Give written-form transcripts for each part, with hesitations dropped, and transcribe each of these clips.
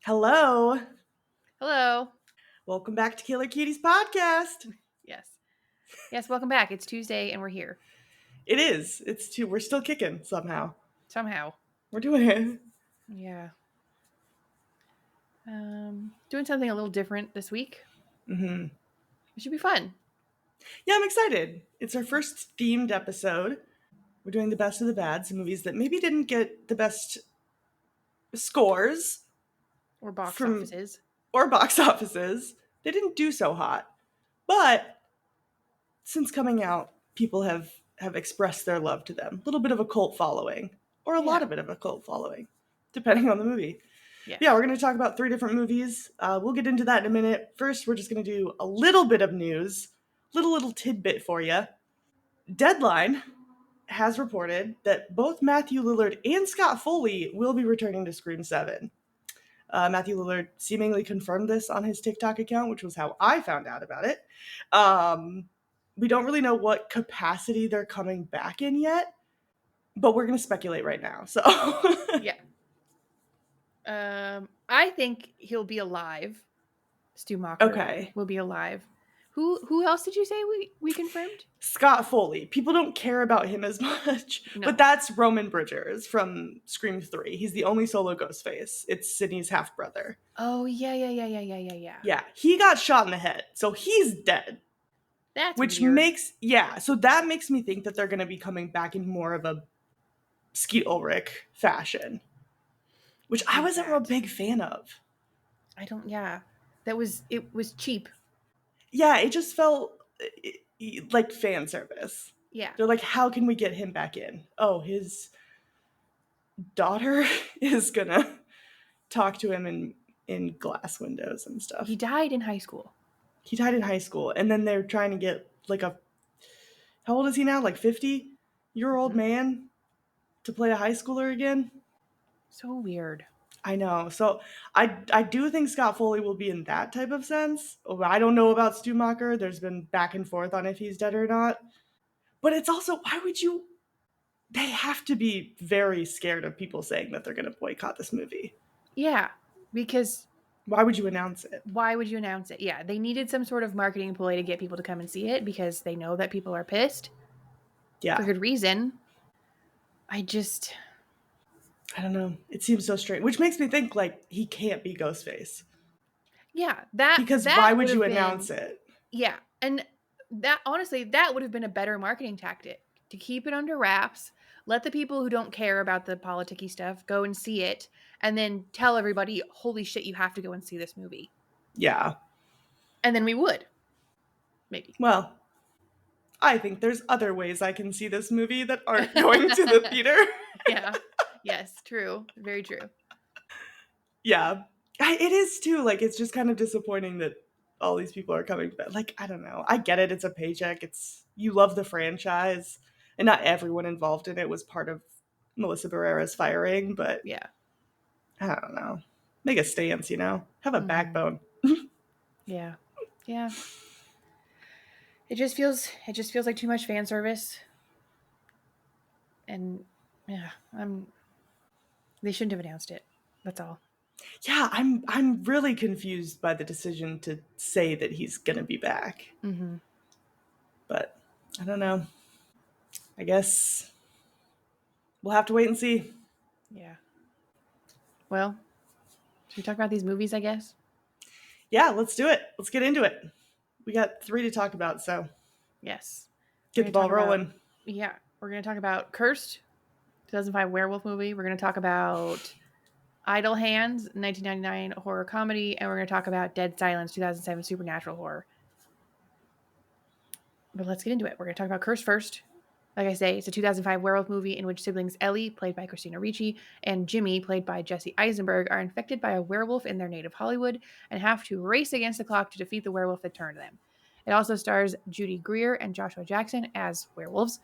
Hello. Hello. Welcome back to Killer Cuties podcast. Yes. Yes, welcome back. It's Tuesday and we're here. It is. We're still kicking somehow. Somehow. We're doing it. Yeah. Doing something a little different this week. Mm-hmm. It should be fun. Yeah, I'm excited. It's our first themed episode. We're doing the best of the bads, movies that maybe didn't get the best scores Or box from offices. or box offices. They didn't do so hot. But since coming out, people have expressed their love to them. A little bit of a cult following, or a lot Yeah. of bit of a cult following, depending on the movie. Yes. Yeah, we're going to talk about 3 different movies. We'll get into that in a minute. First, we're just going to do a little bit of news, little tidbit for you. Deadline has reported that both Matthew Lillard and Scott Foley will be returning to Scream 7. Matthew Lillard seemingly confirmed this on his TikTok account, which was how I found out about it. We don't really know what capacity they're coming back in yet, but we're going to speculate right now. So, Yeah. I think he'll be alive. Stu Macher okay. will be alive. Who else did you say we confirmed? Scott Foley. People don't care about him as much, No. but that's Roman Bridgers from Scream 3. He's the only solo Ghostface. It's Sydney's half brother. Oh, yeah. Yeah, he got shot in the head, so he's dead. That's Which weird. so that makes me think that they're going to be coming back in more of a Skeet Ulrich fashion, which I wasn't a big fan of. It was cheap. Yeah, it just felt like fan service. Yeah. They're like, how can we get him back in? Oh, his daughter is gonna talk to him in glass windows and stuff. He died in high school. And then they're trying to get like how old is he now? Like 50-year-old man to play a high schooler again? So weird. I know. So I do think Scott Foley will be in that type of sense. I don't know about Stu Macher. There's been back and forth on if he's dead or not. But it's also, why would you? They have to be very scared of people saying that they're going to boycott this movie. Yeah, because why would you announce it? Yeah, they needed some sort of marketing ploy to get people to come and see it because they know that people are pissed. Yeah. For good reason. I don't know. It seems so strange, which makes me think like he can't be Ghostface. Yeah, because why would you announce it? Yeah, and that honestly, that would have been a better marketing tactic to keep it under wraps. Let the people who don't care about the politicky stuff go and see it, and then tell everybody, "Holy shit, you have to go and see this movie." Yeah, and then we would maybe. Well, I think there's other ways I can see this movie that aren't going to the theater. Yeah. Yes, true. Very true. Yeah. It is too. Like, it's just kind of disappointing that all these people are coming back. Like, I don't know. I get it. It's a paycheck. You love the franchise. And not everyone involved in it was part of Melissa Barrera's firing, but yeah. I don't know. Make a stance, Have a backbone. Yeah. Yeah. It just feels like too much fan service. And yeah, they shouldn't have announced it. That's all. Yeah, I'm really confused by the decision to say that he's gonna be back. Mm-hmm. But I don't know. I guess we'll have to wait and see. Yeah. Well, should we talk about these movies, I guess? Yeah, let's do it. Let's get into it. We got 3 to talk about, so yes. Get the ball rolling. We're going to talk about Cursed, 2005 werewolf movie. We're going to talk about Idle Hands, 1999 horror comedy, and we're going to talk about Dead Silence, 2007 supernatural horror. But let's get into it. We're going to talk about Cursed first. Like I say, it's a 2005 werewolf movie in which siblings Ellie, played by Christina Ricci, and Jimmy, played by Jesse Eisenberg, are infected by a werewolf in their native Hollywood and have to race against the clock to defeat the werewolf that turned them. It also stars Judy Greer and Joshua Jackson as werewolves.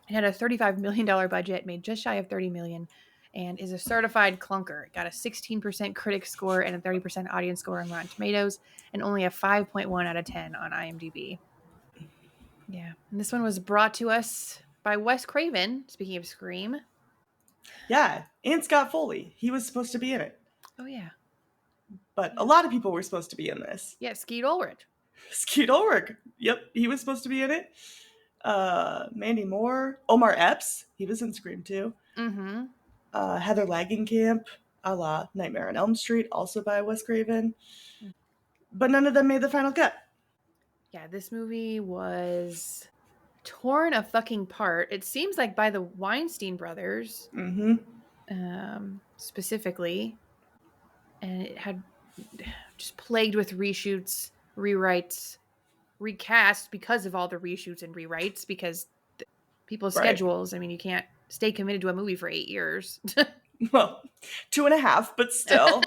It had a $35 million budget, made just shy of $30 million, and is a certified clunker. It got a 16% critic score and a 30% audience score on Rotten Tomatoes, and only a 5.1 out of 10 on IMDb. Yeah. And this one was brought to us by Wes Craven, speaking of Scream. Yeah. And Scott Foley. He was supposed to be in it. Oh, yeah. But a Yeah. lot of people were supposed to be in this. Yeah, Skeet Ulrich. Skeet Ulrich, yep, he was supposed to be in it. Mandy Moore, Omar Epps, he was in Scream too. Mm-hmm. Heather Langenkamp, a la Nightmare on Elm Street, also by Wes Craven. But none of them made the final cut. Yeah, this movie was torn a fucking part. It seems like by the Weinstein brothers, Mm-hmm. specifically, and it had just plagued with reshoots, rewrites, recast because of all the reshoots and rewrites because people's Right. schedules. I mean, you can't stay committed to a movie for 8 years. Well, 2.5, but still.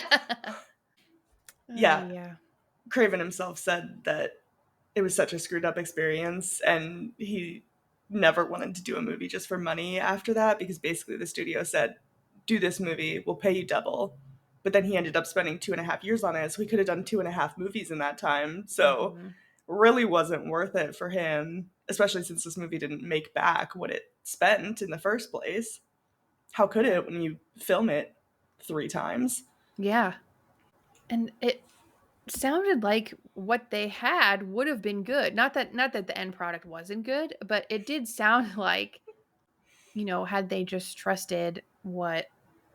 Yeah, Yeah. Craven himself said that it was such a screwed up experience and he never wanted to do a movie just for money after that because basically the studio said, do this movie, we'll pay you double. But then he ended up spending 2.5 years on it, so he could have done 2.5 movies in that time. So Mm-hmm. really wasn't worth it for him, especially since this movie didn't make back what it spent in the first place. How could Yeah. it when you film it 3 times? Yeah. And it sounded like what they had would have been good. Not that the end product wasn't good, but it did sound like, had they just trusted what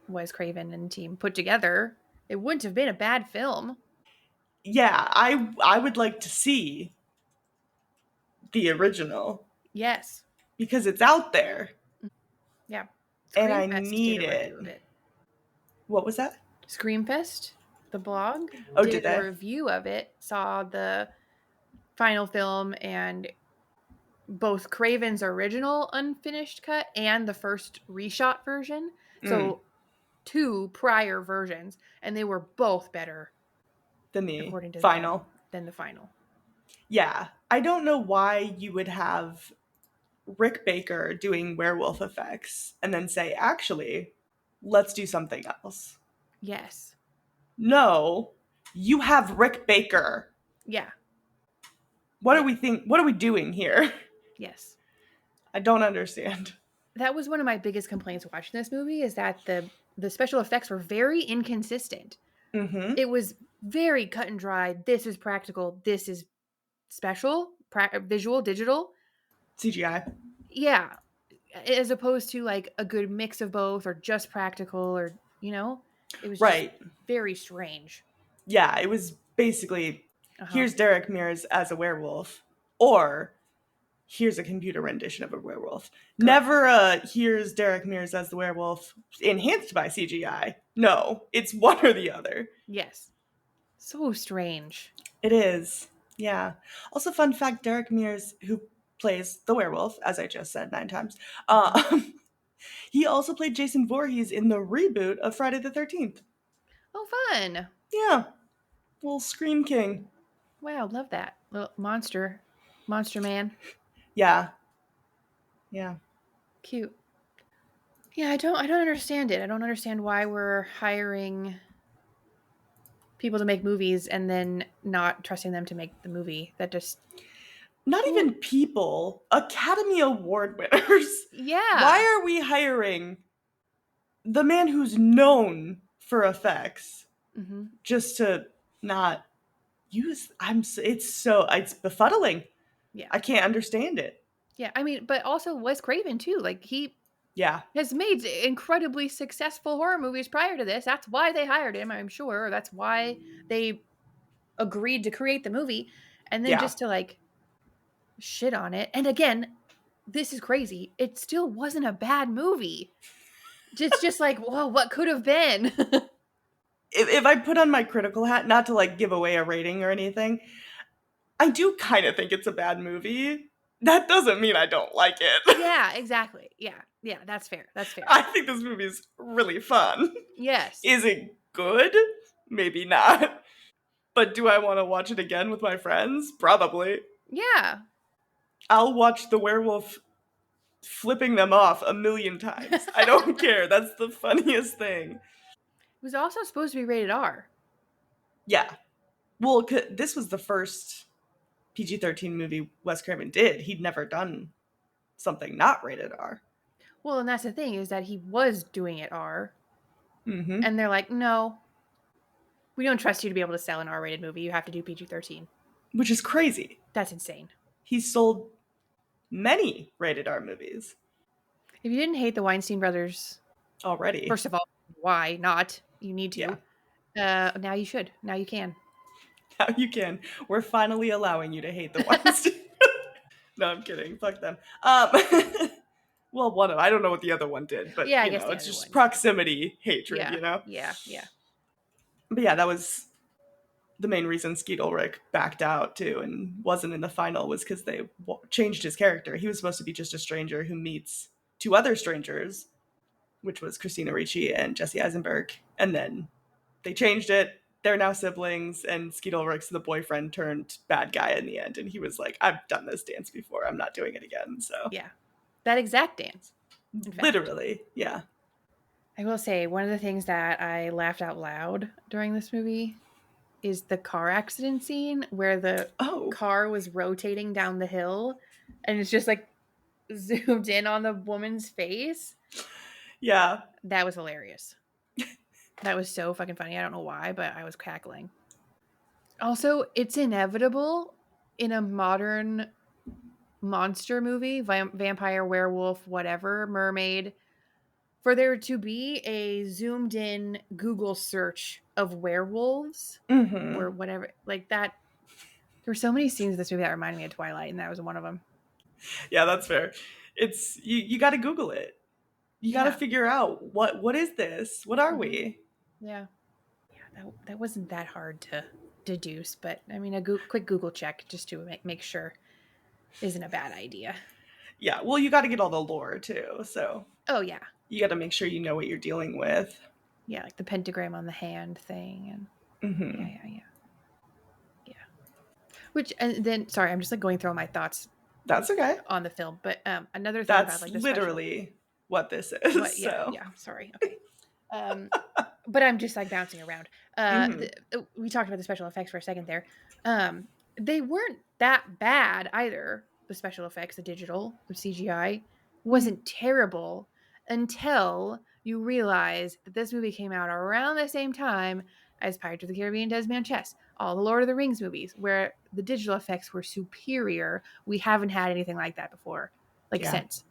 Wes Craven and team put together, it wouldn't have been a bad film. Yeah, I would like to see the original Yes. because it's out there Yeah. and I Screamfest did need a review it. of it. What was that? Screamfest, the blog, Oh, did did a they? review of it, saw the final film and both Craven's original unfinished cut and the first reshot version. Mm, So two prior versions, and they were both better, the the according to them, final. than the final. Yeah, I don't know why you would have Rick Baker doing werewolf effects and then say, actually, let's do something else. Yes. No, you have Rick Baker. Yeah. What are Yeah. we think? What are we doing here? Yes. I don't understand. That was one of my biggest complaints watching this movie is that the special effects were very inconsistent. Mm-hmm. It was very cut and dry. This is practical. This is special, visual, digital. CGI. Yeah, as opposed to like a good mix of both or just practical or, it was just Right. very strange. Yeah, it was basically Uh-huh. here's Derek Mears as a werewolf, or here's a computer rendition of a werewolf. Correct. Never here's Derek Mears as the werewolf enhanced by CGI. No, it's one or the other. Yes. So strange. It is. Yeah. Also, fun fact, Derek Mears, who plays the werewolf, as I just said 9 times, Mhm. he also played Jason Voorhees in the reboot of Friday the 13th. Oh, fun. Yeah, little Scream King. Wow, love that. Little monster. Monster man. Yeah, yeah. Cute. Yeah, I don't understand it. I don't understand why we're hiring people to make movies and then not trusting them to make the movie. That just Not who even people, Academy Award winners. Why yeah. are we hiring the man who's known for effects Mhm. just to not use? It's befuddling. Yeah. I can't understand it. Yeah. I mean, but also Wes Craven too. Like he Yeah, has made incredibly successful horror movies prior to this. That's why they hired him, I'm sure. That's why they agreed to create the movie. And then yeah. just to like shit on it. And again, this is crazy. It still wasn't a bad movie. It's just like, whoa, what could have been? If I put on my critical hat, not to like give away a rating or anything, I do kind of think it's a bad movie. That doesn't mean I don't like it. Yeah, exactly. Yeah. Yeah, that's fair. That's fair. I think this movie's really fun. Yes. Is it good? Maybe not. But do I want to watch it again with my friends? Probably. Yeah. I'll watch the werewolf flipping them off a million times. I It don't care. That's the funniest thing. was also supposed to be rated R. Yeah. Well, this was the first PG-13 movie Wes Craven did. He'd never done something not rated R. Well, and that's the thing is that he was doing it R, Mm-hmm. and they're like, no. We don't trust you to be able to sell an R-rated movie. You have to do PG-13. which is crazy. That's insane. He sold many rated R movies If you didn't hate the Weinstein brothers, already. first of all, why not? You need Yeah, to. Now you should. Now you can. now you can. We're finally allowing you to hate the Weinstein. No, I'm kidding. Fuck them. Well, one of I don't know what the other one did, but Yeah, I guess the it's other just one. Yeah. proximity hatred. Yeah. Yeah. Yeah. But yeah, that was the main reason Skeet Ulrich backed out too and wasn't in the final was because they changed his character. He was supposed to be just a stranger who meets two other strangers, which was Christina Ricci and Jesse Eisenberg, and then they changed it. They're now siblings, and Skeet Ulrich's the boyfriend turned bad guy in the end. And he was like, "I've done this dance before. I'm not doing it again." So Yeah. That exact dance. In fact, literally, yeah. I will say one of the things that I laughed out loud during this movie is the car accident scene where the Oh, car was rotating down the hill and it's just like zoomed in on the woman's face. yeah. That was hilarious. That was so fucking funny. I don't know why, but I was cackling. Also, it's inevitable in a modern monster movie, vampire, werewolf, whatever, mermaid, for there to be a zoomed in Google search of werewolves Mm-hmm. or whatever like that. There were so many scenes in this movie that reminded me of Twilight, and that was one of them. Yeah, that's fair. It's you got to Google it. You got to Yeah. figure out what is this? What are Mm-hmm. we? Yeah. Yeah. That wasn't that hard to deduce, but I mean, a quick Google check just to make sure isn't a bad idea. Yeah, well, you got to get all the lore too. So Oh, yeah. you got to make sure you know what you're dealing with. Yeah. Like the pentagram on the hand thing. And Mm-hmm. yeah. Which, and then, sorry, I'm just like going through all my thoughts That's okay. on the film. But another thing about That's like the special. literally what this What? is. Yeah. So, Yeah. Sorry. Okay. Um, but I'm just like bouncing around. mm-hmm. We talked about the special effects for a second there. They weren't that bad either. The special effects, the digital, the CGI wasn't terrible until you realize that this movie came out around the same time as Pirates of the Caribbean, Dead Man's Chest, all the Lord of the Rings movies, where the digital effects were superior. We haven't had anything like that before, like Yeah. since.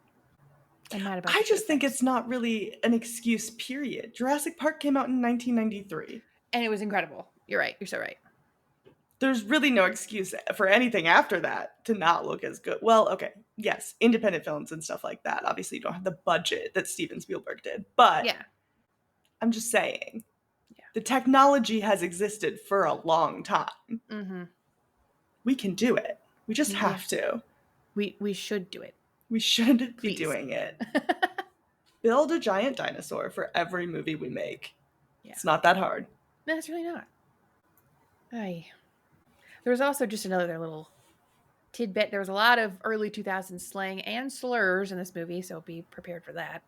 I'm mad about I the just think effects. it's not really an excuse, period. Jurassic Park came out in 1993. And it was incredible. You're right. You're so right. There's really no excuse for anything after that to not look as good. Well, okay, yes, independent films and stuff like that. Obviously, you don't have the budget that Steven Spielberg did, but Yeah. I'm just saying Yeah. the technology has existed for a long time. Mm-hmm. We can do it. We just Yeah. have to. We should do it. We should be Please. doing it. Build a giant dinosaur for every movie we make. Yeah. It's not that hard. No, it's really not. Aye. There was also just another little tidbit. There was a lot of early 2000s slang and slurs in this movie, so be prepared for that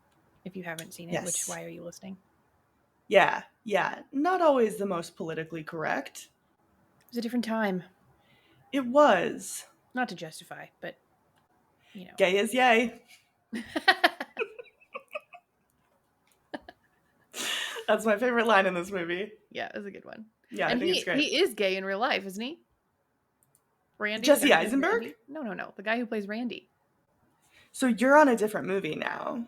if you haven't seen it, Yes. which why are you listening? Yeah. Not always the most politically correct. It was a different time. It was. Not to justify, but you know. Gay is yay. That's my favorite line in this movie. Yeah, it was a good one. Yeah, and I think it's great. He is gay in real life, isn't he? Randy? Jesse Eisenberg? Randy? No. The guy who plays Randy. So you're on a different movie now.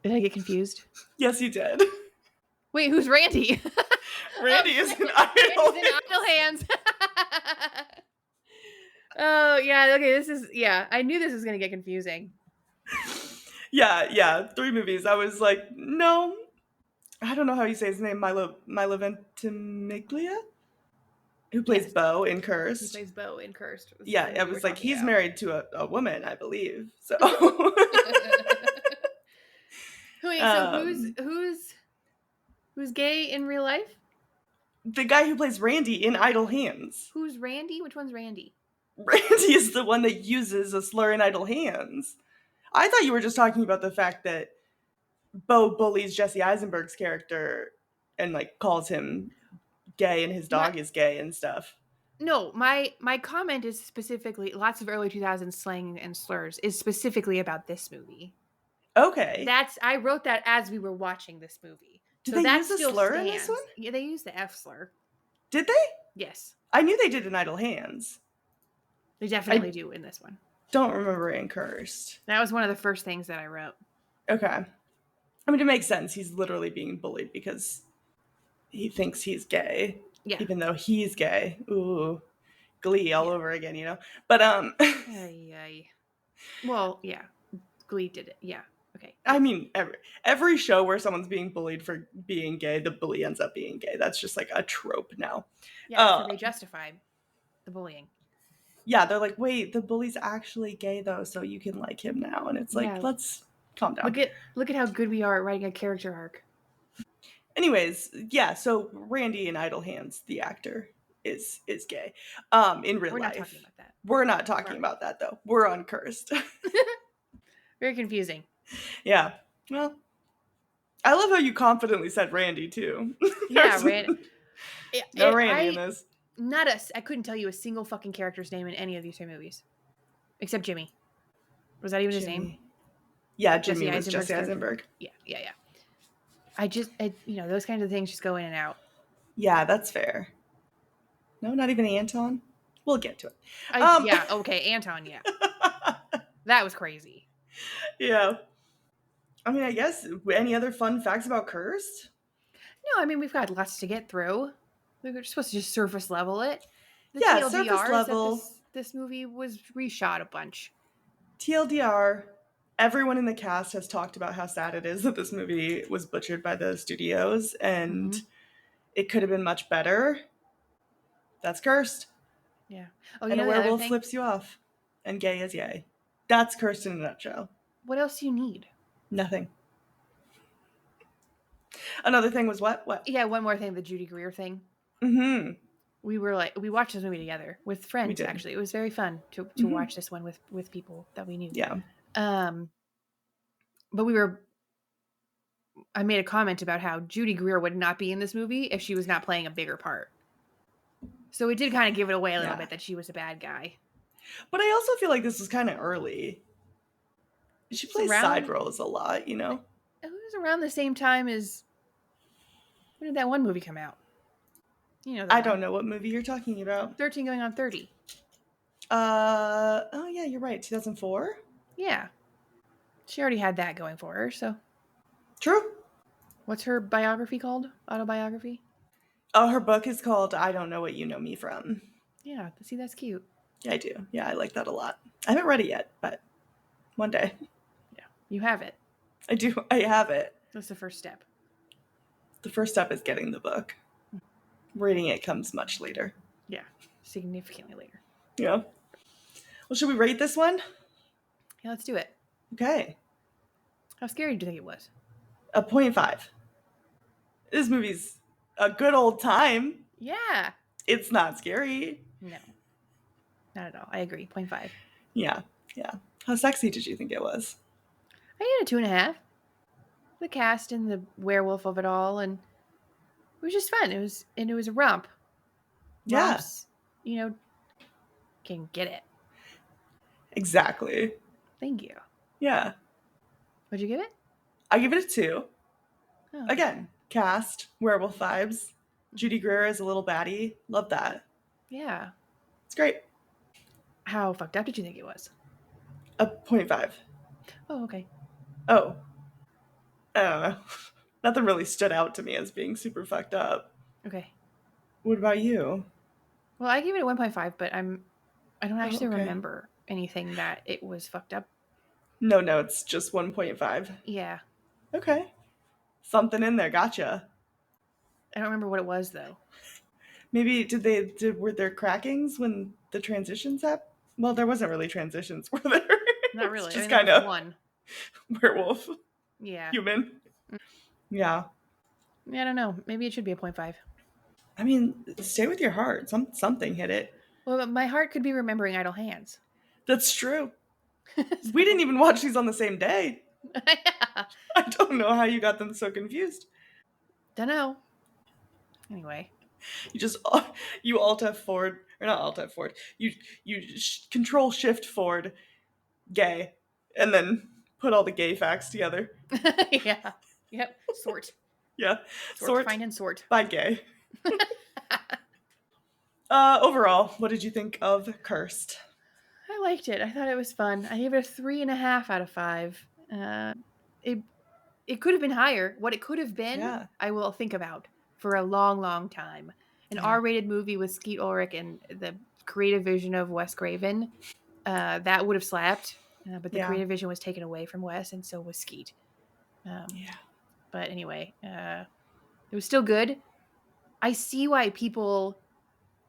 Did I get confused? Yes, you did. Wait, who's Randy? Randy is in Idle. Randy's in Idle Hands. Oh, yeah. Okay, I knew this was going to get confusing. Yeah. 3 movies. I was like, no. I don't know how you say his name. Milo Ventimiglia? Who plays Bo in Cursed. He plays Bo in Cursed. Yeah, I was like, he's married to a woman, I believe. So. Wait, so who's gay in real life? The guy who plays Randy in Idle Hands. Who's Randy? Which one's Randy? Randy is the one that uses a slur in Idle Hands. I thought you were just talking about the fact that Bo bullies Jesse Eisenberg's character and like calls him gay and his dog is gay and stuff. No, my comment is specifically lots of early 2000s slang and slurs is specifically about this movie. Okay. I wrote that as we were watching this movie. Did So they that use a still slur in this one? stands. Yeah, they use the F slur. Did they? Yes, I knew they did in Idle Hands. they definitely I do in this one. don't remember it in Cursed. That was one of the first things that I wrote. Okay. I mean, it makes sense. He's literally being bullied because he thinks he's gay, Yeah. even though he's gay. Ooh, Glee all Yeah. over again, you know? But, Ay, ay. Well, yeah. Glee did it. Yeah. Okay. I Yes. mean, every show where someone's being bullied for being gay, the bully ends up being gay. That's just like a trope now. Yeah, after Uh, they justify the bullying. yeah, they're like, wait, the bully's actually gay though, so you can like him now. And it's like, Yeah. let's calm down. Look at how good we are at writing a character arc. Anyways, yeah, so Randy in Idle Hands, the actor, is gay. In real We're not talking life. about that. We're not talking Right. about that though. We're on Cursed. Very confusing. Yeah. Well, I love how you confidently said Randy too. Yeah, There's no Randy in I this. I couldn't tell you a single fucking character's name in any of these three movies, except Jimmy. Was that even his name? Jimmy. Yeah, Jesse Jimmy was Eisenberg's Jesse character? Eisenberg. Yeah. Those kinds of things just go in and out. Yeah, that's fair. No, not even Anton. We'll get to it. Yeah, okay, Anton, yeah. That was crazy. Yeah. I mean, I guess any other fun facts about Cursed? No, I mean, we've got lots to get through. We're supposed to just surface level it. The Yeah, surface TLDR is that level. this movie was reshot a bunch. TLDR, everyone in the cast has talked about how sad it is that this movie was butchered by the studios and it could have been much better. That's Cursed. Yeah. Oh, you And a know the other werewolf thing? flips you off. And gay is yay. That's Cursed in a nutshell. What else do you need? Nothing. Another thing was what? What? Yeah, one more thing, the Judy Greer thing. Mm-hmm. We watched this movie together with friends, did. actually. It was very fun to watch this one with people that we knew. Yeah. But I made a comment about how Judy Greer would not be in this movie if she was not playing a bigger part. So it did kind of give it away a little bit that she was a bad guy. But I also feel like this was kind of early. She plays side roles a lot, you know? It was around the same time as... When did that one movie come out? You know that I don't know what movie you're talking about. 13 going on 30. Oh yeah, you're right. 2004? Yeah. She already had that going for her, so... True. What's her biography called? Autobiography? Oh, her book is called I Don't Know What You Know Me From. Yeah, see, that's cute. Yeah, I do. Yeah, I like that a lot. I haven't read it yet, but one day. Yeah, you have it. I do. I have it. That's the first step. The first step is getting the book. Reading it comes much later. Yeah, significantly later. Yeah. Well, should we rate this one? Yeah, let's do it. Okay. How scary do you think it was? A 0.5. This movie's a good old time. Yeah. It's not scary. No. Not at all. I agree. 0.5. Yeah. How sexy did you think it was? I gave it a 2.5. The cast and the werewolf of it all, and it was just fun. It was a romp. Romps, can get it. Exactly. Thank you. Yeah. What'd you give it? I give it a 2. Oh. Again, cast, werewolf vibes. Judy Greer is a little baddie. Love that. Yeah. It's great. How fucked up did you think it was? A 0.5. Oh, okay. Oh. I don't know. Nothing really stood out to me as being super fucked up. Okay. What about you? Well, I gave it a 1.5, but I don't actually remember anything that it was fucked up. No notes, just 1.5. Yeah. Okay. Something in there, gotcha. I don't remember what it was though. Maybe were there crackings when the transitions happened? Well, there wasn't really transitions, were there? Not really. Just kind of one. Werewolf. Yeah. Human. Yeah. Yeah, I don't know. Maybe it should be a 0.5. I mean, stay with your heart. Something hit it. Well, my heart could be remembering Idle Hands. That's true. We didn't even watch these on the same day. Yeah. I don't know how you got them so confused. Don't know. Anyway. You alt F forward, or not alt F forward. You control shift forward, gay, and then put all the gay facts together. Yeah. Yep. Sort. Yeah. Sort, Sort find, and sort. by gay. Overall, what did you think of Cursed? I liked it. I thought it was fun. I gave it a 3.5 out of 5. It it could have been higher. What it could have been, Yeah. I will think about for a long, long time. An Yeah. R-rated movie with Skeet Ulrich and the creative vision of Wes Craven, that would have slapped. But the Yeah. creative vision was taken away from Wes, and so was Skeet. Um, Yeah. but anyway, it was still good. I see why people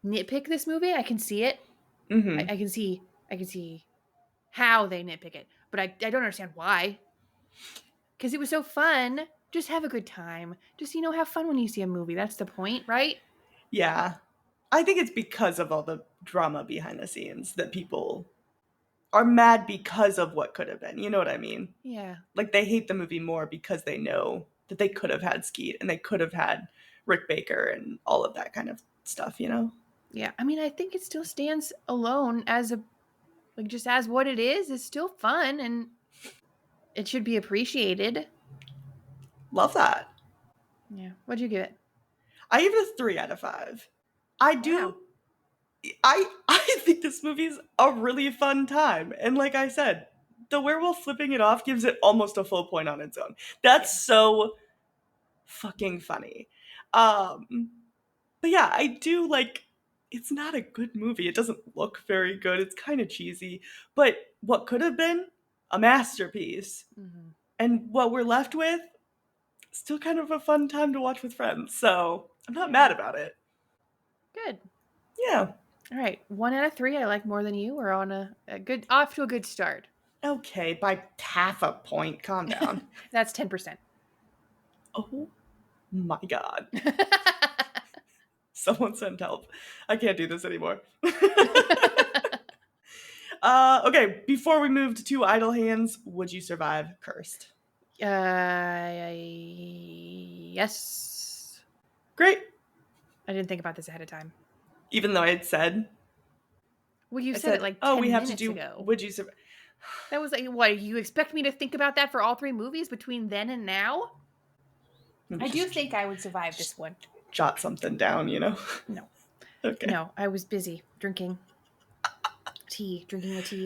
nitpick this movie. I can see it. I, Mm-hmm. I can see. I can see how they nitpick it, but I don't understand why. Because it was so fun. Just have a good time. Just, have fun when you see a movie. That's the point, right? Yeah. I think it's because of all the drama behind the scenes that people are mad because of what could have been. You know what I mean? Yeah. Like they hate the movie more because they know that they could have had Skeet and they could have had Rick Baker and all of that kind of stuff, you know? Yeah. I mean, I think it still stands alone as just as what it is. It's still fun and it should be appreciated. Love that. Yeah. What'd you give it? I give it a 3 out of 5. I do Wow. I think this movie's a really fun time. And like I said, the werewolf flipping it off gives it almost a full point on its own. Yeah. That's so fucking funny. Um but yeah, I do like it's not a good movie. It doesn't look very good. It's kind of cheesy. But what could have been a masterpiece. Hmm. And what we're left with, still kind of a fun time to watch with friends. So I'm not Yeah. mad about it. Good. Yeah. All right. 1 out of 3 I like more than you. We're on a good, off to a good start. Okay, by half a point. Calm down. That's 10%. Oh my god. Someone send help. I can't do this anymore. Okay, before we move to Two Idle Hands, would you survive Cursed? Yes. Great. I didn't think about this ahead of time. Even though I had said, Well, you I said it said, like oh, we 10 have to minutes do, ago. would you survive? That was like, what? You expect me to think about that for all 3 movies between then and now? Maybe I do just, think I would survive this just one. jot something down, you know? No. Okay. No, I was busy drinking my tea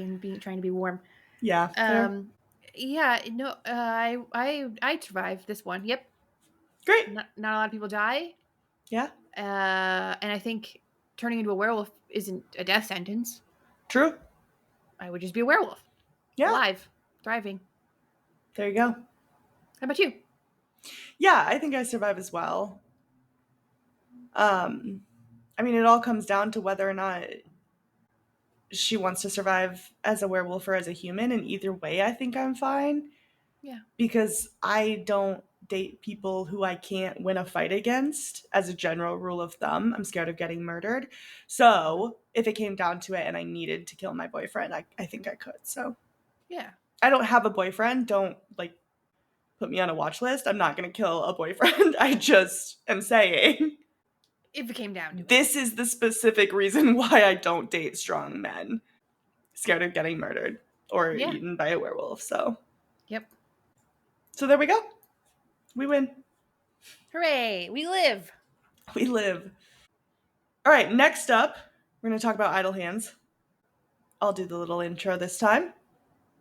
and trying to be warm. Yeah, fair. Um, yeah, no, I survived this one. Yep. Great. Not a lot of people die. Yeah, And I think turning into a werewolf isn't a death sentence. true. I would just be a werewolf, Yeah, alive, thriving. there you go. How about you? Yeah, I think I survive as well. Um, I mean, it all comes down to whether or not she wants to survive as a werewolf or as a human. And either way, I think I'm fine Yeah. because I don't date people who I can't win a fight against as a general rule of thumb. I'm scared of getting murdered. So if it came down to it and I needed to kill my boyfriend, I think I could. So Yeah. I don't have a boyfriend. Don't like put me on a watch list. I'm not going to kill a boyfriend. I just am saying If it came down to it. this is the specific reason why I don't date strong men. Scared of getting murdered or Yeah. eaten by a werewolf. Yep. So there we go. We win. Hooray! We live. We live. All right, next up, we're going to talk about idle hands. I'll do the little intro this time.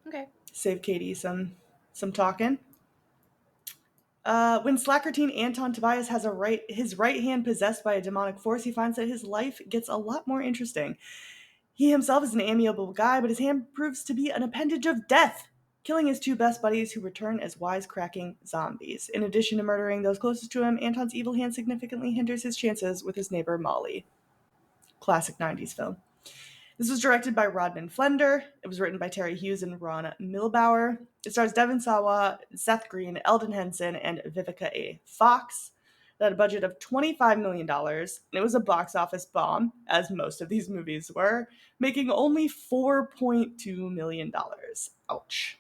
Okay. Save Katie some talking. When slacker teen Anton Tobias has his right hand possessed by a demonic force, he finds that his life gets a lot more interesting. He himself is an amiable guy, but his hand proves to be an appendage of death, killing his two best buddies who return as wisecracking zombies. In addition to murdering those closest to him, Anton's evil hand significantly hinders his chances with his neighbor Molly. Classic 90s film. This was directed by Rodman Flender. It was written by Terry Hughes and Ron Milbauer. It stars Devon Sawa, Seth Green, Eldon Henson, and Vivica A. Fox. It had a budget of $25 million, and it was a box office bomb, as most of these movies were, making only $4.2 million. Ouch.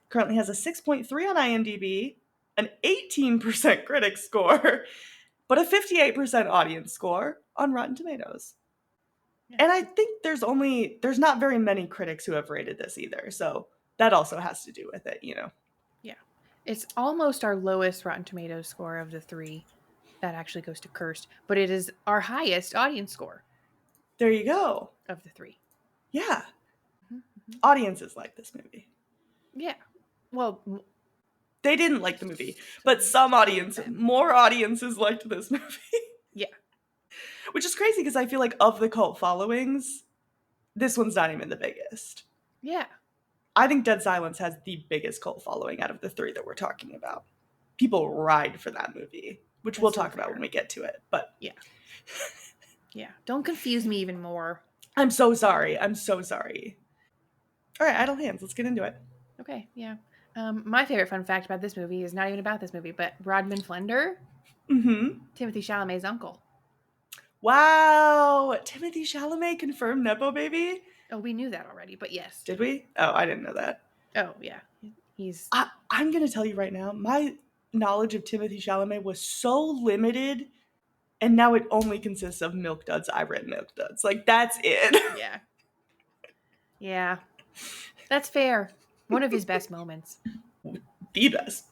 Currently has a 6.3 on IMDb, an 18% critic score, but a 58% audience score on Rotten Tomatoes. Yeah. And I think there's not very many critics who have rated this either. So that also has to do with it, you know. Yeah. It's almost our lowest Rotten Tomatoes score of the three. That actually goes to Cursed, but it is our highest audience score There you go. of the three. Yeah. Mm-hmm. Audiences like this movie. Yeah. Well, They didn't like the movie, but more audiences liked this movie. Yeah. Which is crazy because I feel like of the cult followings, this one's not even the biggest. Yeah. I think Dead Silence has the biggest cult following out of the three that we're talking about. People ride for that movie, which That's we'll so talk about fair. when we get to it. But Yeah. Yeah. Don't confuse me even more. I'm so sorry. I'm so sorry. All right, Idle Hands. Let's get into it. Okay. Yeah. My favorite fun fact about this movie is not even about this movie, but Rodman Flender, Mm-hmm. Timothy Chalamet's uncle. Wow. Timothy Chalamet confirmed Nepo Baby? Oh, we knew that already, but yes. Did we? Oh, I didn't know that. Oh, yeah. He's. I'm going to tell you right now, my knowledge of Timothy Chalamet was so limited, and now it only consists of Milk Duds. I've read Milk Duds. Like, that's it. Yeah. Yeah. That's fair. One of his best moments. The best.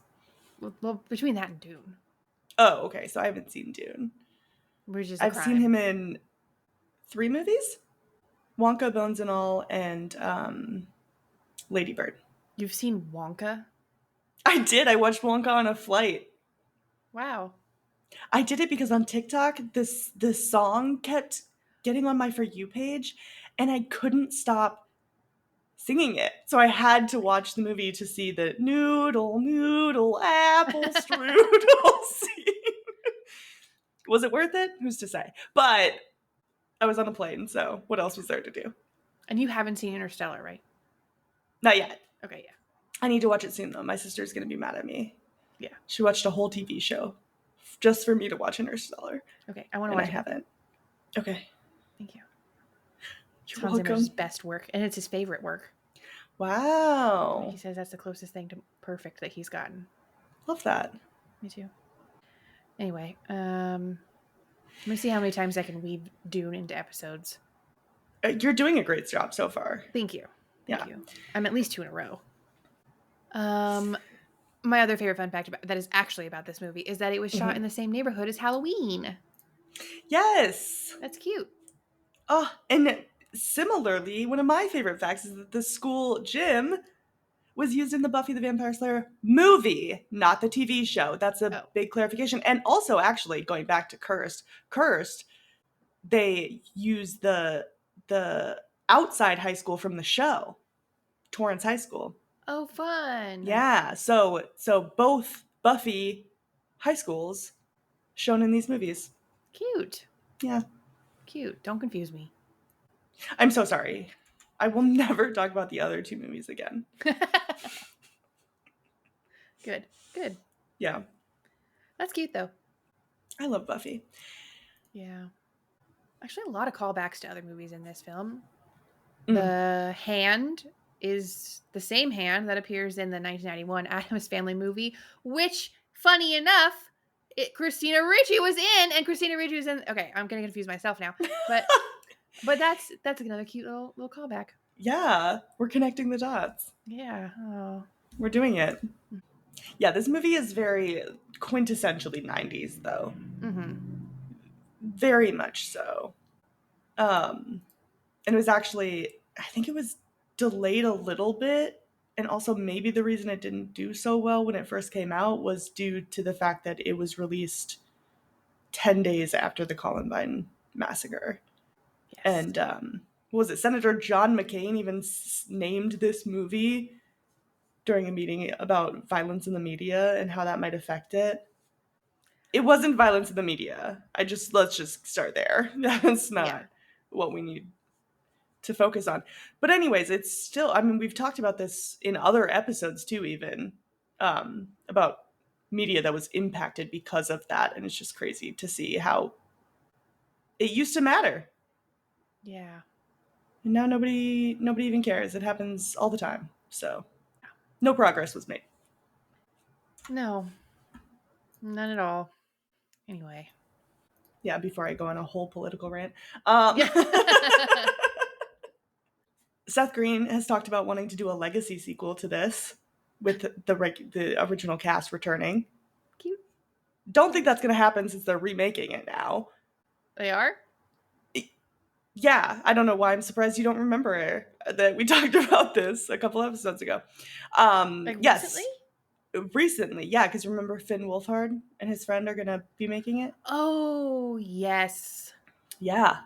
Well, between that and Dune, Oh, okay. So I haven't seen Dune. which is a I've crime. seen him in 3 movies: Wonka, Bones and All, and Lady Bird. You've seen Wonka? I did. I watched Wonka on a flight. Wow. I did it because on TikTok, this song kept getting on my For You page, and I couldn't stop singing it. So I had to watch the movie to see the noodle, noodle, apple strudel scene. Was it worth it? Who's to say? But I was on a plane, so what else was there to do? And you haven't seen Interstellar, right? Not yet. Okay, yeah. I need to watch it soon, though. My sister's going to be mad at me. Yeah. She watched a whole TV show just for me to watch Interstellar. Okay, I want to And watch I it. haven't. Okay. Thank you. You're Hans welcome. Zimmer's best work, and it's his favorite work. Wow. He says that's the closest thing to perfect that he's gotten. Love that. Me too. Anyway, let me see how many times I can weave Dune into episodes. You're doing a great job so far. Thank you. Thank Yeah. you. I'm at least 2 in a row. My other favorite fun fact that is actually about this movie is that it was shot in the same neighborhood as Halloween. Yes. That's cute. Oh, and similarly, one of my favorite facts is that the school gym was used in the Buffy the Vampire Slayer movie, not the TV show. That's a big clarification. And also, actually, going back to Cursed, they used the outside high school from the show, Torrance High School. Oh, fun. Yeah. So both Buffy high schools shown in these movies. Cute. Yeah. Cute. Don't confuse me. I'm so sorry. I will never talk about the other 2 movies again. Good. Good. Yeah. That's cute, though. I love Buffy. Yeah. Actually, a lot of callbacks to other movies in this film. The hand is the same hand that appears in the 1991 Addams Family movie, which, funny enough, Christina Ricci was in, and Christina Ricci was in. Okay, I'm gonna confuse myself now, but that's another cute little callback. Yeah, we're connecting the dots. Yeah. Oh. We're doing it. Yeah, this movie is very quintessentially 90s, though. Mm-hmm. Very much so. And it was actually, I think it was delayed a little bit. And also, maybe the reason it didn't do so well when it first came out was due to the fact that it was released 10 days after the Columbine massacre. Yes. And what was it? Senator John McCain even named this movie during a meeting about violence in the media and how that might affect it. It wasn't violence in the media. Let's just start there. That's not what we need to focus on. But anyways, it's still, I mean, we've talked about this in other episodes too, even about media that was impacted because of that. And it's just crazy to see how it used to matter. Yeah. And now nobody even cares. It happens all the time. So no progress was made. No. None at all. Anyway. Yeah, before I go on a whole political rant. Seth Green has talked about wanting to do a legacy sequel to this. with the original cast returning. Cute. Don't think that's going to happen since they're remaking it now. They are? Yeah, I don't know why I'm surprised you don't remember that we talked about this a couple episodes ago. Like recently? Yes, recently, yeah, because remember Finn Wolfhard and his friend are going to be making it? Oh, yes. Yeah,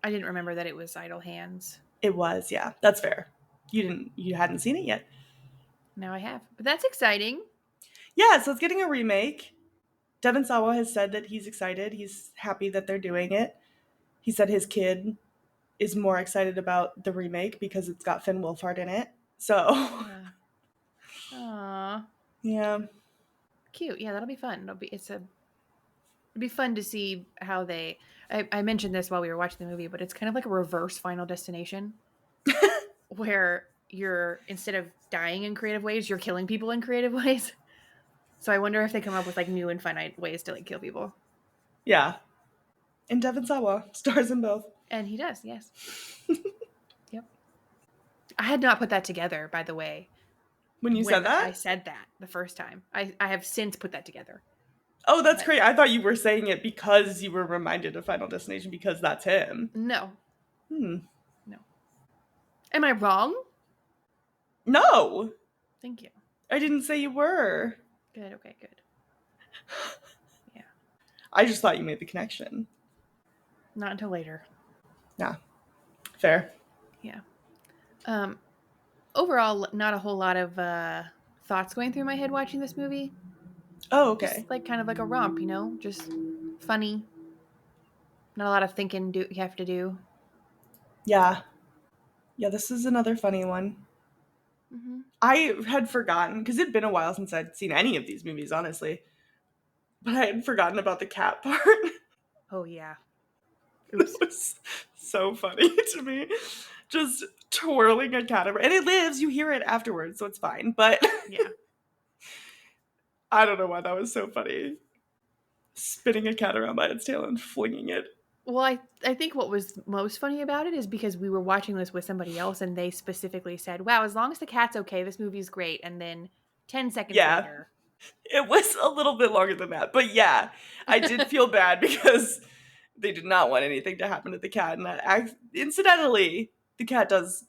I didn't remember that it was Idle Hands. it was. Yeah, that's fair. You hadn't seen it yet. Now I have. But that's exciting. Yeah, so it's getting a remake. Devon Sawa has said that he's excited. He's happy that they're doing it. He said his kid is more excited about the remake because it's got Finn Wolfhard in it. So, Yeah. Aw. yeah. Cute. Yeah, that'll be fun. It'd be fun to see how they I mentioned this while we were watching the movie, but it's kind of like a reverse Final Destination where you're instead of dying in creative ways, you're killing people in creative ways. So I wonder if they come up with like new and fun ways to like kill people. Yeah. And Devon Sawa stars in both. And he does, yes. Yep. I had not put that together, by the way, When you when said I that? said that the first time. I have since put that together. Oh, that's But great. I thought you were saying it because you were reminded of Final Destination because that's him. no. Hmm. No. Am I wrong? No, Thank you. I didn't say you were. Good. Okay, good. Yeah. I just thought you made the connection. Not until later. Yeah. Fair. Yeah. Overall, not a whole lot of thoughts going through my head watching this movie. Oh, okay. Just like kind of like a romp, just funny. Not a lot of thinking you have to do. Yeah. Yeah, this is another funny one. Mm-hmm. I had forgotten, because it'd been a while since I'd seen any of these movies, honestly. But I had forgotten about the cat part. Oh yeah. It Oops. was so funny to me. Just twirling a cat around. And it lives, you hear it afterwards, so it's fine. But Yeah. I don't know why that was so funny. Spinning a cat around by its tail and flinging it. Well, I think what was most funny about it is because we were watching this with somebody else and they specifically said, wow, as long as the cat's okay, this movie's great. And then 10 seconds Yeah. later. It was a little bit longer than that. But yeah, I did feel bad because they did not want anything to happen to the cat. And incidentally, the cat does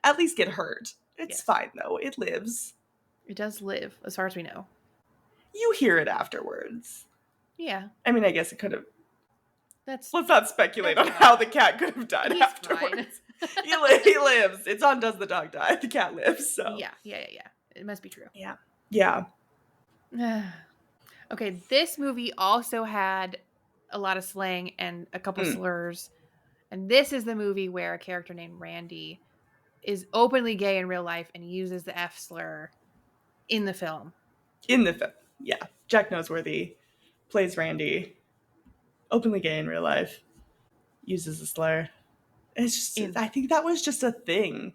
at least get hurt. It's Yes. fine, though. It lives. It does live, as far as we know. You hear it afterwards. Yeah. I mean, I guess it could have. Let's not speculate on fine. how the cat could have died He's afterwards. He lives. It's on Does the Dog Die? The cat lives, so. Yeah. It must be true. Yeah. Yeah. Okay, this movie also had a lot of slang and a couple slurs. And this is the movie where a character named Randy is openly gay in real life and uses the F slur in the film. In the film, yeah. Jack Noseworthy plays Randy, openly gay in real life, uses a slur. It's just, I think that was just a thing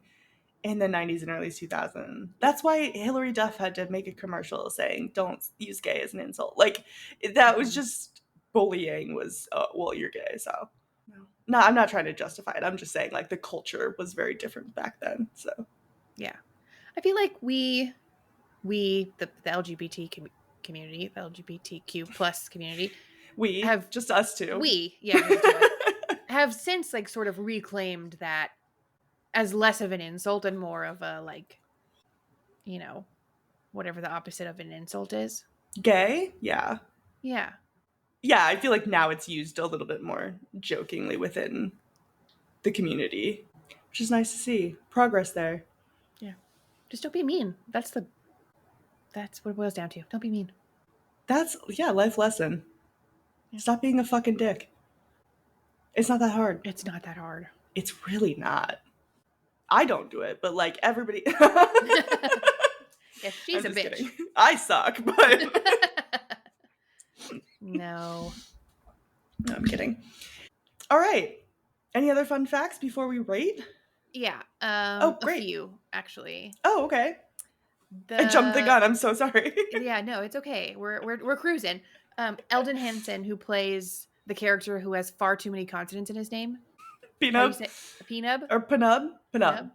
in the 90s and early 2000s. That's why Hillary Duff had to make a commercial saying, don't use gay as an insult. Like, that was just bullying was, well, you're gay, so. No, I'm not trying to justify it. I'm just saying, like, the culture was very different back then, so. Yeah. I feel like the LGBT community, the LGBTQ plus community, have just us two. Have since like sort of reclaimed that as less of an insult and more of a like, whatever the opposite of an insult is. Gay? Yeah. Yeah. Yeah, I feel like now it's used a little bit more jokingly within the community, which is nice to see. Progress there. Yeah. Just don't be mean. That's what it boils down to. Don't be mean. That's, life lesson. Yeah. Stop being a fucking dick. It's not that hard. It's not that hard. It's really not. I don't do it, but like everybody. Yeah, she's a bitch. Kidding. I suck, but. No, I'm kidding. All right. Any other fun facts before we rate? Yeah. Great. A few, actually. Oh, okay. I jumped the gun. I'm so sorry. Yeah, no, it's okay. We're cruising. Eldon Henson, who plays the character who has far too many consonants in his name. Peanut? Peanut? Or Penub? Penub.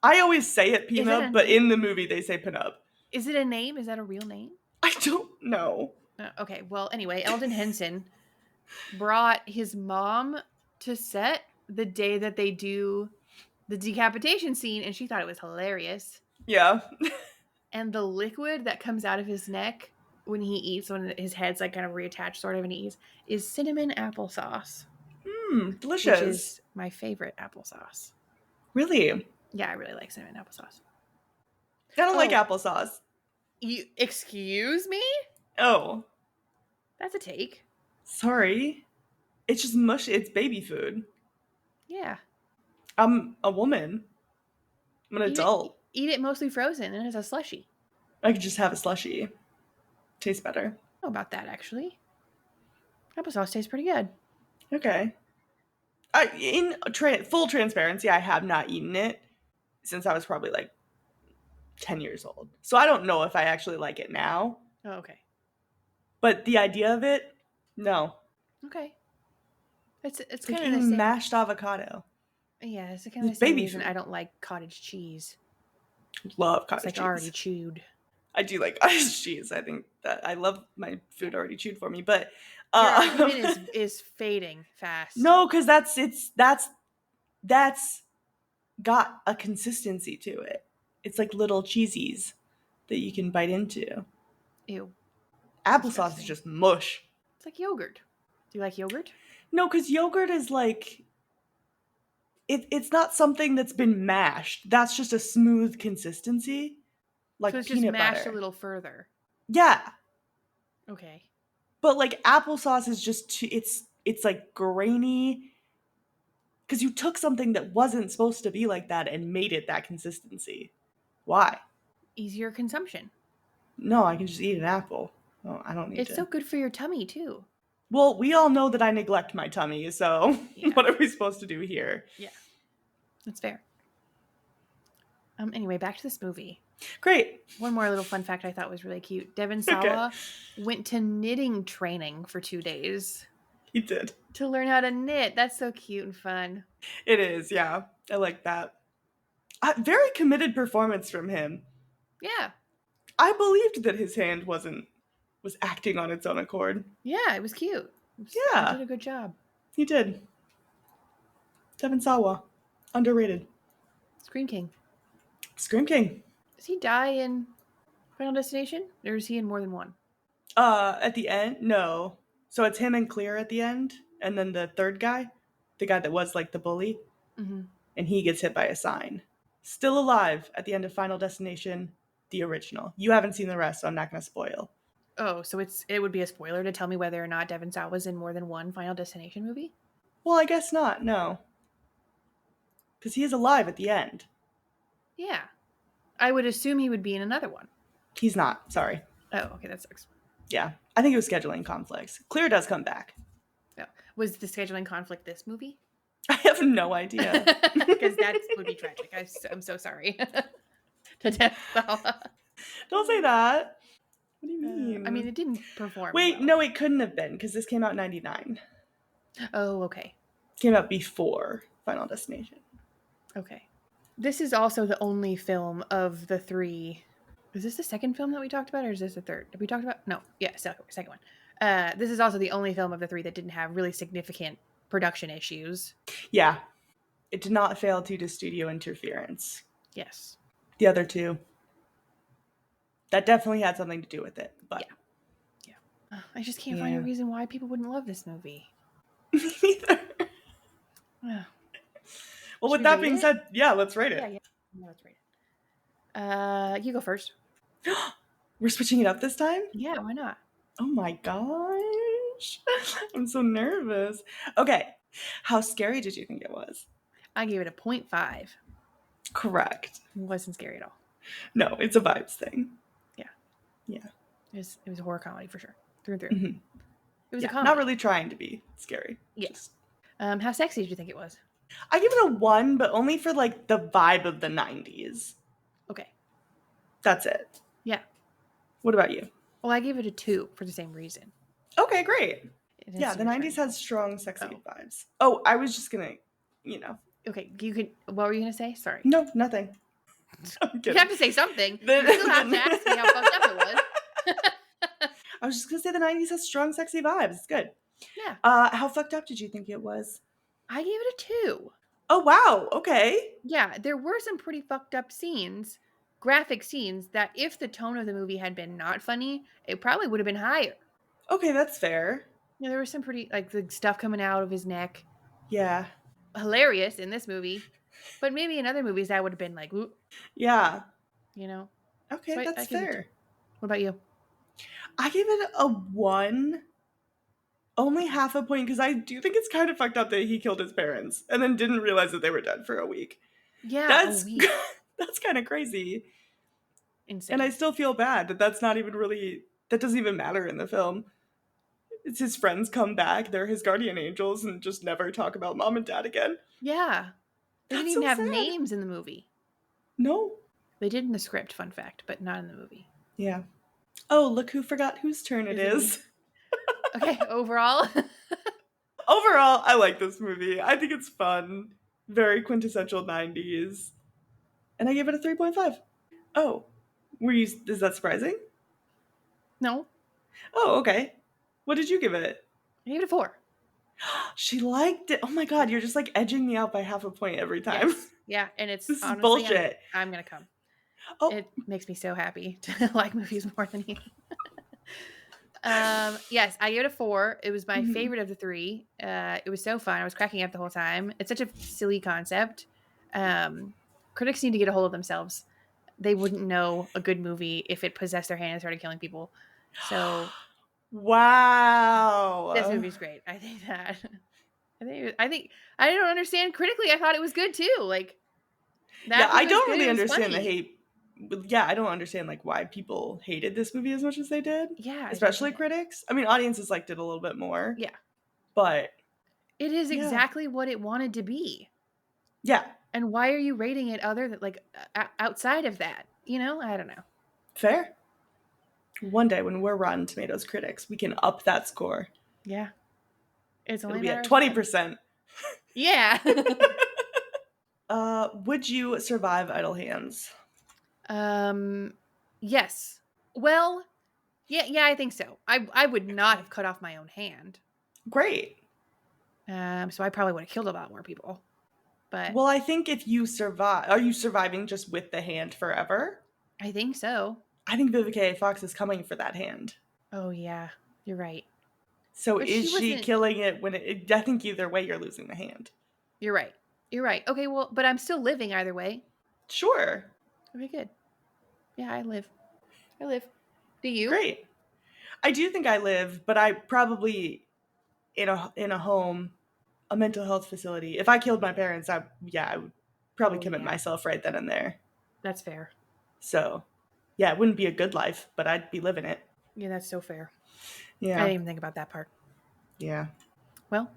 I always say it Peanut, but in the movie they say Penub. Is it a name? Is that a real name? I don't know. Okay, well, anyway, Eldon Henson brought his mom to set the day that they do the decapitation scene, and she thought it was hilarious. Yeah. And the liquid that comes out of his neck when he eats, when his head's like kind of reattached, sort of, and he eats, is cinnamon applesauce, which Delicious. is my favorite applesauce. Really? Yeah, I really like cinnamon applesauce. I don't like Oh, applesauce. you excuse me? Oh, That's a take. sorry. It's just mush. It's baby food. Yeah, I'm a woman. I'm an eat it. adult. Eat it mostly frozen and as a slushy. I could just have a slushie. Tastes better. I don't know about that actually. Applesauce tastes pretty good. Okay. Full transparency, I have not eaten it since I was probably like 10 years old. So I don't know if I actually like it now. Oh, okay. But the idea of it, no. Okay. It's It's like kind of the eating same. mashed avocado. Yeah, it's kind of the It's same baby reason food. I don't like cottage cheese. Love It's cottage like cheese. already chewed. I do like cottage cheese. I think that I love my food already chewed for me. But Your argument is fading fast. no, because that's got a consistency to it. It's like little cheesies that you can bite into. Ew. Applesauce is Disgusting. just mush. It's like yogurt. Do you like yogurt? No, because yogurt is like it's not something that's been mashed. That's just a smooth consistency, So like it's just peanut mashed butter. a little further. Yeah, Okay. but like applesauce is just it's like grainy because you took something that wasn't supposed to be like that and made it that consistency. Why? Easier consumption. No, I can just eat an apple. Oh, I don't need It's to. so good for your tummy too. Well, we all know that I neglect my tummy, so Yeah. what are we supposed to do here? Yeah. That's fair. Anyway, back to this movie. Great. One more little fun fact I thought was really cute. Devon Okay. Sawa went to knitting training for 2 days He did. to learn how to knit. That's so cute and fun. It is, yeah. I like that. Very committed performance from him. Yeah. I believed that his hand was acting on its own accord. Yeah, it was cute. Yeah. He did a good job. He did. Devon Sawa. Underrated. Scream King. Scream King. Does he die in Final Destination? Or is he in more than one? At the end? No. So it's him and Clear at the end, and then the third guy, the guy that was like the bully, Mm-hmm. and he gets hit by a sign. Still alive at the end of Final Destination, the original. You haven't seen the rest, so I'm not going to spoil. Oh, so it would be a spoiler to tell me whether or not Devon Sawa was in more than one Final Destination movie? Well, I guess not, no. Because he is alive at the end. Yeah. I would assume he would be in another one. He's not, sorry. Oh, okay, that sucks. Yeah, I think it was scheduling conflicts. Clear does come back. Oh. Was the scheduling conflict this movie? I have no idea. Because that would be tragic. I'm so sorry. To Devon Sawa. Don't say that. What do you mean? I mean, it didn't perform. Wait, well. no, it couldn't have been, because this came out in 99. Oh, okay. Came out before Final Destination. Okay. This is also the only film of the three. Is this the second film that we talked about, or is this the third? Did we talk about? No. Yeah, second one. This is also the only film of the three that didn't have really significant production issues. Yeah. It did not fail due to studio interference. Yes. The other two. That definitely had something to do with it, but... Yeah. I just can't find a reason why people wouldn't love this movie. Me neither. Well, with that being said, yeah, let's rate it. Yeah, let's rate it. You go first. We're switching it up this time? Yeah, why not? Oh my gosh. I'm so nervous. Okay. How scary did you think it was? I gave it a 0.5. Correct. It wasn't scary at all. No, it's a vibes thing. Yeah. Yeah. It was a horror comedy for sure. Through and through. Mm-hmm. It was a comedy. Not really trying to be scary. Yes. How sexy did you think it was? I give it a 1, but only for like the vibe of the 90s. Okay. That's it. Yeah. What about you? Well, I gave it a 2 for the same reason. Okay, great. It Yeah, has the to 90s return. had strong, sexy vibes. Oh, I was just gonna, Okay, you could. What were you gonna say? Sorry. No, nothing. I'm You kidding. have to say something. You still have to ask me how fucked up it was. I was just gonna say the 90s has strong, sexy vibes. It's good. Yeah. How fucked up did you think it was? I gave it a 2. Oh wow, okay. Yeah, there were some pretty fucked up scenes, graphic scenes, that if the tone of the movie had been not funny, it probably would have been higher. Okay, that's fair. Yeah, there was some pretty, like, the stuff coming out of his neck. Yeah. Hilarious in this movie. But maybe in other movies that would have been like, "Ooh," Yeah. you know? Okay, So I that's gave it a 2. fair. What about you? I gave it a 1, only half a point, because I do think it's kind of fucked up that he killed his parents and then didn't realize that they were dead for a week. Yeah, a That's week. that's kind of crazy. And I Insane. still feel bad that that's not even really, that doesn't even matter in the film. It's his friends come back, they're his guardian angels, and just never talk about mom and dad again. Yeah. They didn't That's even so have sad. names in the movie. No. They did in the script, fun fact, but not in the movie. Yeah. Oh, look who forgot whose turn it Is it me? is. Okay, overall. Overall, I like this movie. I think it's fun. Very quintessential 90s. And I gave it a 3.5. Oh, is that surprising? No, Oh, okay. What did you give it? I gave it a 4. She liked it. Oh my god, you're just like edging me out by half a point every time. Yes. Yeah, and it's This is honestly, bullshit. I'm gonna come. Oh, It makes me so happy to like movies more than you. Yes, I gave it a 4. It was my mhm. favorite of the 3. It was so fun. I was cracking up the whole time. It's such a silly concept. Critics need to get a hold of themselves. They wouldn't know a good movie if it possessed their hand and started killing people. So this Wow. movie's great. I think that. I think I don't understand critically. I thought it was good too. Like Yeah, that I movie was don't good. really It was understand the funny. hate. Yeah, I don't understand like why people hated this movie as much as they did, Yeah, I don't especially get it. critics. I mean, audiences liked it a little bit more, Yeah, but it is yeah. exactly what it wanted to be. Yeah, And why are you rating it other than like outside of that? You know, I don't know. fair. One day when we're Rotten Tomatoes critics, we can up that score. Yeah, it's It'll only a be matter at of time. 20%. Yeah. Would you survive Idle Hands? um. Yes. Well. Yeah. Yeah. I think so. I would not have cut off my own hand. Great. So I probably would have killed a lot more people. But Well, I think if you survive, are you surviving just with the hand forever? I think so. I think Vivica A. Fox is coming for that hand. Oh yeah, you're right. So But is she she wasn't. killing it when I think either way you're losing the hand. You're right. You're right. Okay. Well, but I'm still living either way. Sure. Okay. Good. Yeah, I live. I live. Do you? Great. I do think I live, but I probably in a home, a mental health facility. If I killed my parents, I would probably Oh commit yeah, myself right then and there. that's fair. So, yeah, it wouldn't be a good life, but I'd be living it. Yeah, that's so fair. I Yeah. didn't even think about that part. Yeah. Well,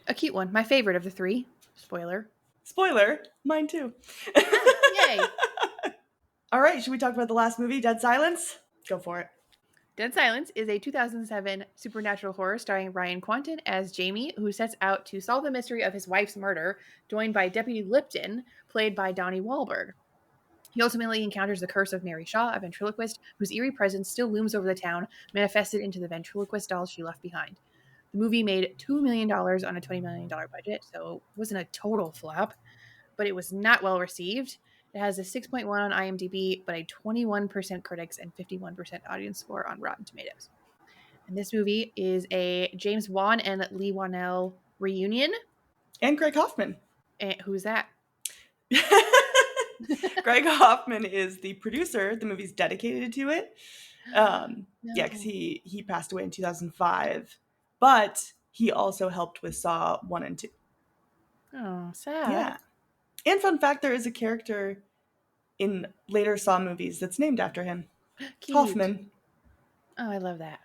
a cute one. My favorite of the 3. Spoiler. Spoiler, mine too. Ah, yay. All right, should we talk about the last movie, Dead Silence? Go for it. Dead Silence is a 2007 supernatural horror starring Ryan Quanten as Jamie, who sets out to solve the mystery of his wife's murder, joined by Deputy Lipton, played by Donnie Wahlberg. He ultimately encounters the curse of Mary Shaw, a ventriloquist whose eerie presence still looms over the town, manifested into the ventriloquist dolls she left behind. The movie made $2 million on a $20 million budget, so it wasn't a total flop, but it was not well received. It has a 6.1 on IMDb, but a 21% critics and 51% audience score on Rotten Tomatoes. And this movie is a James Wan and Lee Wanell reunion. And Greg Hoffman. And who's that? Greg Hoffman is the producer. The movie's dedicated to it. Yeah, because No. he passed away in 2005, but he also helped with Saw 1 and 2. Oh, sad. Yeah. And fun fact, there is a character in later Saw movies that's named after him. Cute. Hoffman. Oh, I love that.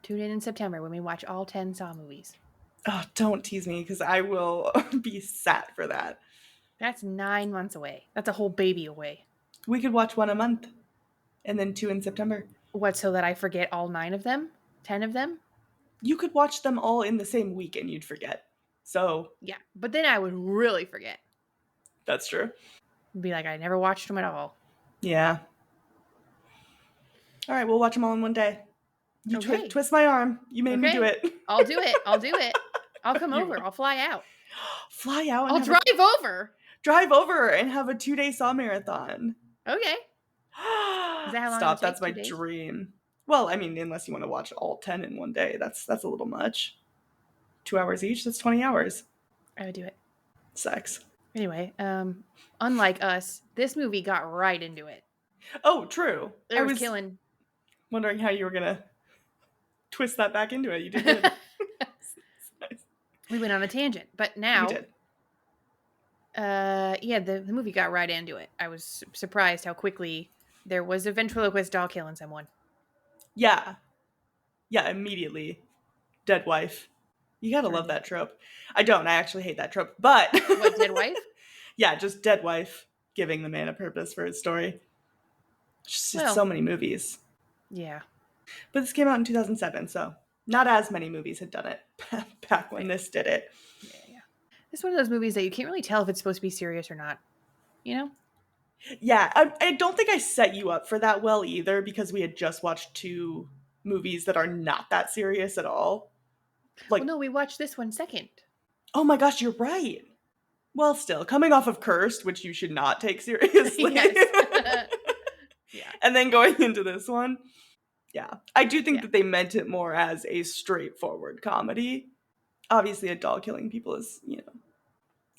Tune in September when we watch all 10 Saw movies. Oh, don't tease me because I will be sad for that. That's 9 months away. That's a whole baby away. We could watch one a month and then 2 in September. What, so that I forget all 9 of them? 10 of them? You could watch them all in the same week and you'd forget. So Yeah, but then I would really forget. that's true. Be like, I never watched them at all. Yeah. All right, we'll watch them all in one day. You Okay. twist my arm. You made me do Okay. it. I'll do it. I'll do it. I'll come You over. I'll fly out. fly out and I'll have a drive over. drive over and have a 2-day Saw marathon. Okay. Is that how long it'll Stop, take? that's my 2 days? dream. Well, I mean, unless you want to watch all 10 in one day, that's a little much. 2 hours each, that's 20 hours. I would do it. Sex. Anyway, unlike us, this movie got right into it. Oh, true. It I was was killing. wondering how you were going to twist that back into it. You did good. Nice. We went on a tangent, but We now, did. yeah, the movie got right into it. I was surprised how quickly there was a ventriloquist doll killing someone. Yeah. Yeah, immediately. Dead wife. You gotta Turned love that into- trope. I don't. I actually hate that trope. But What, dead wife? yeah, just dead wife giving the man a purpose for his story. Just Well. so many movies. Yeah. But this came out in 2007, so not as many movies had done it back when this did it. Yeah. It's one of those movies that you can't really tell if it's supposed to be serious or not. You know? Yeah, I don't think I set you up for that well either, because we had just watched 2 movies that are not that serious at all. Like, Well, no, we watched this one second. oh my gosh, you're right. Well, still, coming off of Cursed, which you should not take seriously. Yes. Yeah. And then going into this one. Yeah. I do think Yeah. that they meant it more as a straightforward comedy. Obviously, a doll killing people is,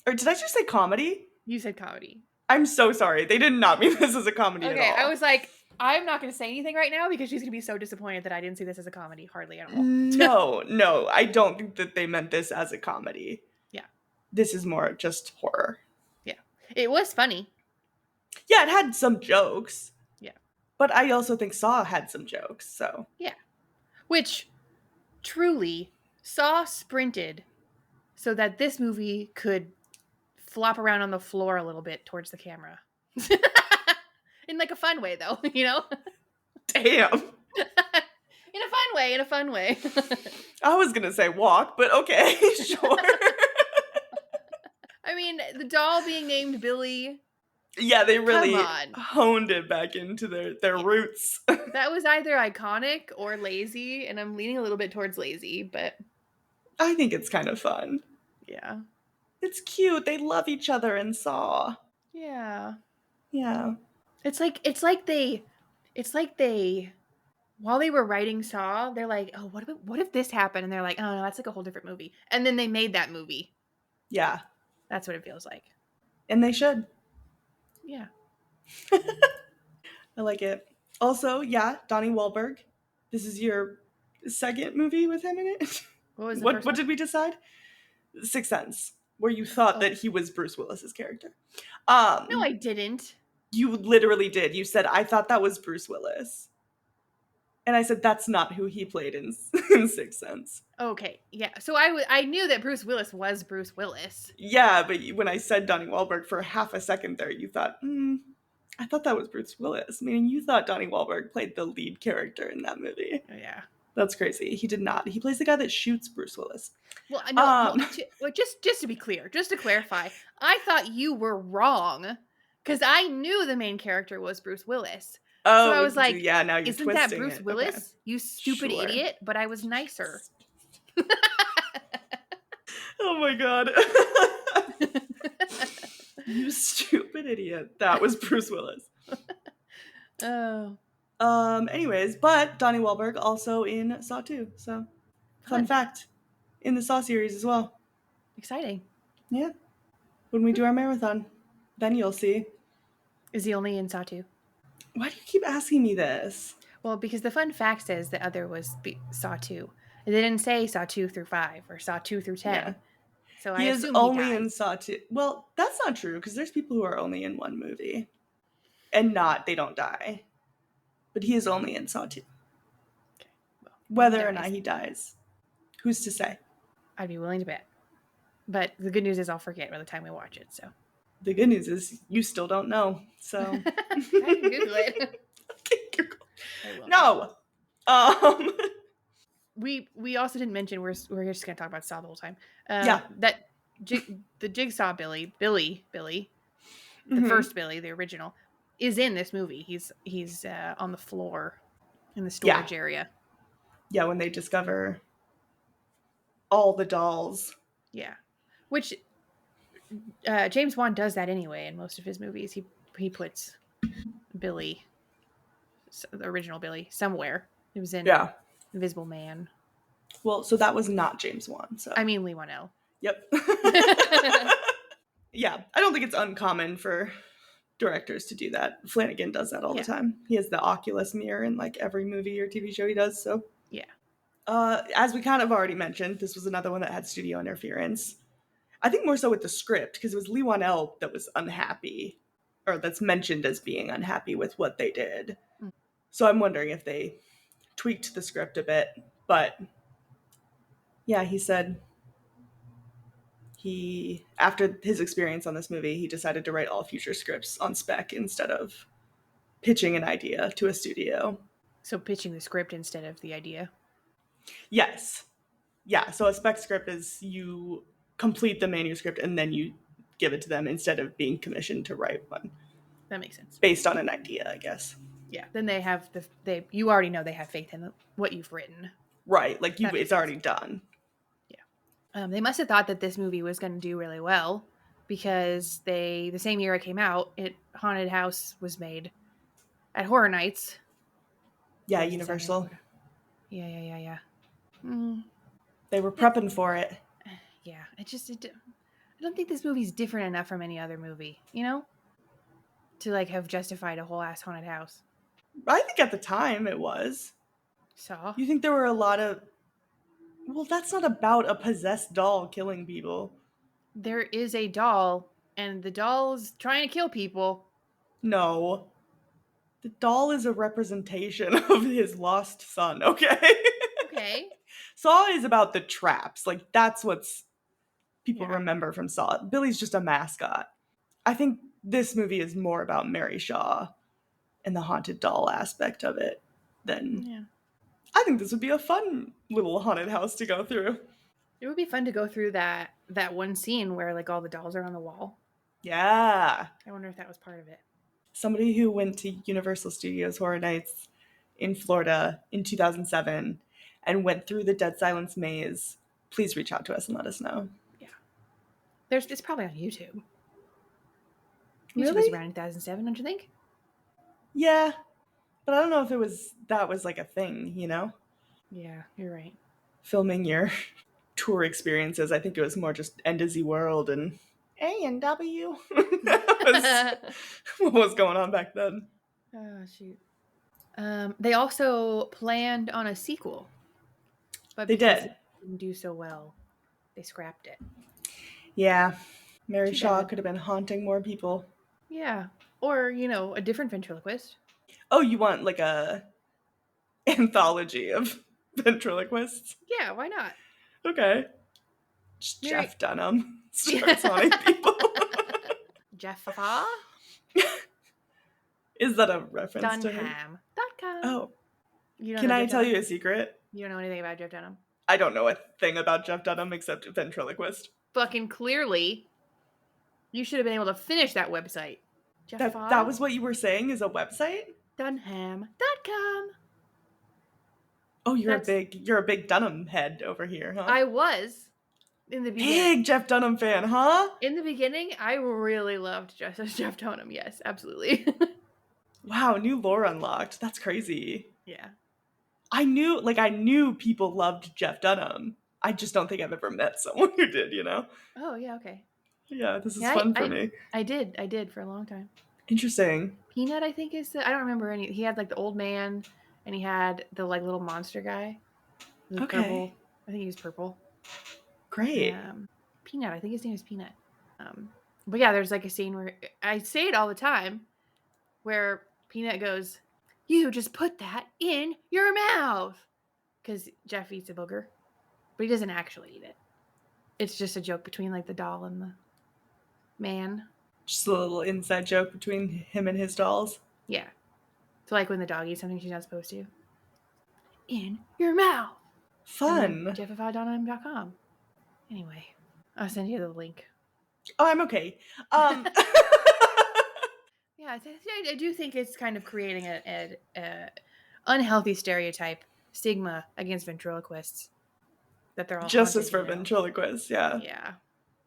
Or did I just say comedy? You said comedy. I'm so sorry. They did not mean this as a comedy at Okay, all. I was like, I'm not going to say anything right now because she's going to be so disappointed that I didn't see this as a comedy hardly at all. No, I don't think that they meant this as a comedy. Yeah. This is more just horror. Yeah. It was funny. Yeah, it had some jokes. Yeah. But I also think Saw had some jokes, so. Yeah. Which, truly, Saw sprinted so that this movie could flop around on the floor a little bit towards the camera. In like a fun way, though, you know? Damn. In a fun way. I was gonna say walk, but okay, sure. I mean, the doll being named Billy, Yeah, they really Come on. honed it back into their roots. that was either iconic or lazy, and I'm leaning a little bit towards lazy, but I think it's kind of fun. yeah. It's cute. They love each other in Saw. Yeah. Yeah. It's like they while they were writing Saw, they're like, oh, what if this happened? And they're like, oh no, that's like a whole different movie. And then they made that movie. Yeah. That's what it feels like. And they should. Yeah. I like it. Also, yeah, Donnie Wahlberg. This is your second movie with him in it? What was the What first one? did we decide? Sixth Sense, where you thought that he was Bruce Willis's character. No, I didn't. You literally did. You said, I thought that was Bruce Willis. And I said, that's not who he played in Sixth Sense. Okay, yeah. So I knew that Bruce Willis was Bruce Willis. Yeah, but when I said Donnie Wahlberg for half a second there, you thought, I thought that was Bruce Willis. Meaning you thought Donnie Wahlberg played the lead character in that movie. Oh, yeah. That's crazy. He did not. He plays the guy that shoots Bruce Willis. Well, I know. Just to be clear, just to clarify, I thought you were wrong because I knew the main character was Bruce Willis. Oh, so I was like, yeah, now you're isn't twisting that Bruce it. Willis? Okay. You stupid Sure. idiot. But I was nicer. Oh my god. You stupid idiot. That was Bruce Willis. Oh. Anyways, but Donnie Wahlberg also in Saw 2. So, fun fact. In the Saw series as well. Exciting. Yeah. When we do our marathon, then you'll see. Is he only in Saw 2? Why do you keep asking me this? Well, because the fun fact says the other was Saw 2. They didn't say Saw 2 through 5 or Saw 2 through 10. Yeah. So He I is assume only he died. in Saw 2. Well, that's not true, because there's people who are only in one movie. And they don't die. But he is only in Saw 2. Okay. Well, Whether or not he dies, who's to say? I'd be willing to bet. But the good news is I'll forget by the time we watch it. So The good news is you still don't know. So I can Google it. I will. No. We also didn't mention we're just gonna talk about Saw the whole time. Yeah. That the Jigsaw Billy. the Hmm. first Billy, the original, is in this movie. He's on the floor in the Yeah. storage area. Yeah, when they discover all the dolls. Yeah, which James Wan does that anyway in most of his movies. He puts Billy, the original Billy, somewhere. It was in Yeah. Invisible Man. Well, so that was not James Wan. I So, mean Lee Wanell. yep. Yeah, I don't think it's uncommon for directors to do that. Flanagan does that all the Yeah, time. He has the Oculus mirror in like every movie or TV show he does. So, yeah. as we kind of already mentioned, this was another one that had studio interference. I think more so with the script because it was Lee Wanell that was unhappy, or that's mentioned as being unhappy with what they did. So I'm wondering if they tweaked the script a bit. But yeah, he said he after his experience on this movie, he decided to write all future scripts on spec instead of pitching an idea to a studio. So pitching the script instead of the idea. Yes. Yeah, so a spec script is you complete the manuscript and then you give it to them instead of being commissioned to write one That makes sense. based on an idea, I guess. Yeah. Then they have you already know they have faith in what you've written. Right, like you That makes it's sense. already done. They must have thought that this movie was going to do really well because the same year it came out, Haunted House was made at Horror Nights. Yeah, Or is it set in Universal. Florida? Yeah. Mm, They were it, prepping for it. yeah. I don't think this movie's different enough from any other movie, to like have justified a whole ass haunted house. I think at the time it was. Saw. You think there were a lot of well, that's not about a possessed doll killing people. There is a doll, and the doll's trying to kill people. No. The doll is a representation of his lost son, okay? Okay. Saw is about the traps. Like that's what's people Yeah. remember from Saw. Billy's just a mascot. I think this movie is more about Mary Shaw and the haunted doll aspect of it than Yeah. I think this would be a fun little haunted house to go through. It would be fun to go through that one scene where like all the dolls are on the wall. Yeah. I wonder if that was part of it. Somebody who went to Universal Studios Horror Nights in Florida in 2007 and went through the Dead Silence maze, please reach out to us and let us know. Yeah. It's probably on YouTube. YouTube was Really? around in 2007, don't you think? Yeah, but I don't know if that was like a thing, Yeah, you're right. filming your tour experiences. I think it was more just End of Z World and A&W. That was what was going on back then. Oh shoot. They also planned on a sequel, but They because did. it didn't do so well, they scrapped it. Yeah. Mary Too Shaw bad. could have been haunting more people. Yeah. Or, a different ventriloquist. Oh, you want like a anthology of ventriloquists? Yeah, why not? Okay. Mary Jeff Dunham starts haunting people. Jeffa Is that a reference to him? Dunham.com. Oh, You don't can know I Jeff tell Dunham? you a secret? You don't know anything about Jeff Dunham? I don't know a thing about Jeff Dunham except ventriloquist. Fucking clearly, you should have been able to finish that website. That Jeffa was what you were saying is a website? Dunham.com. Oh, That's you're a big Dunham head over here, huh? I was in the beginning. Big Jeff Dunham fan, huh? In the beginning, I really loved Jeff Dunham. Yes, absolutely. Wow, new lore unlocked. That's crazy. Yeah. I knew people loved Jeff Dunham. I just don't think I've ever met someone who did. Oh, yeah, okay. Yeah, this is Yeah, fun for me. I did for a long time. Interesting. Peanut, I think I don't remember any. He had like the old man, and he had the like little monster guy. He was Okay. purple. I think he was purple. Great. Peanut. I think his name is Peanut. But yeah, there's like a scene where I say it all the time, where Peanut goes, "You just put that in your mouth," because Jeff eats a booger, but he doesn't actually eat it. It's just a joke between like the doll and the man. Just a little inside joke between him and his dolls. Yeah. So like when the dog eats something she's not supposed to. In your mouth. And then Fun. jeffifydonham.com. Anyway, I'll send you the link. Oh, I'm okay. Yeah, I do think it's kind of creating a unhealthy stereotype stigma against ventriloquists that they're all Justice haunted, for ventriloquists, yeah. Yeah,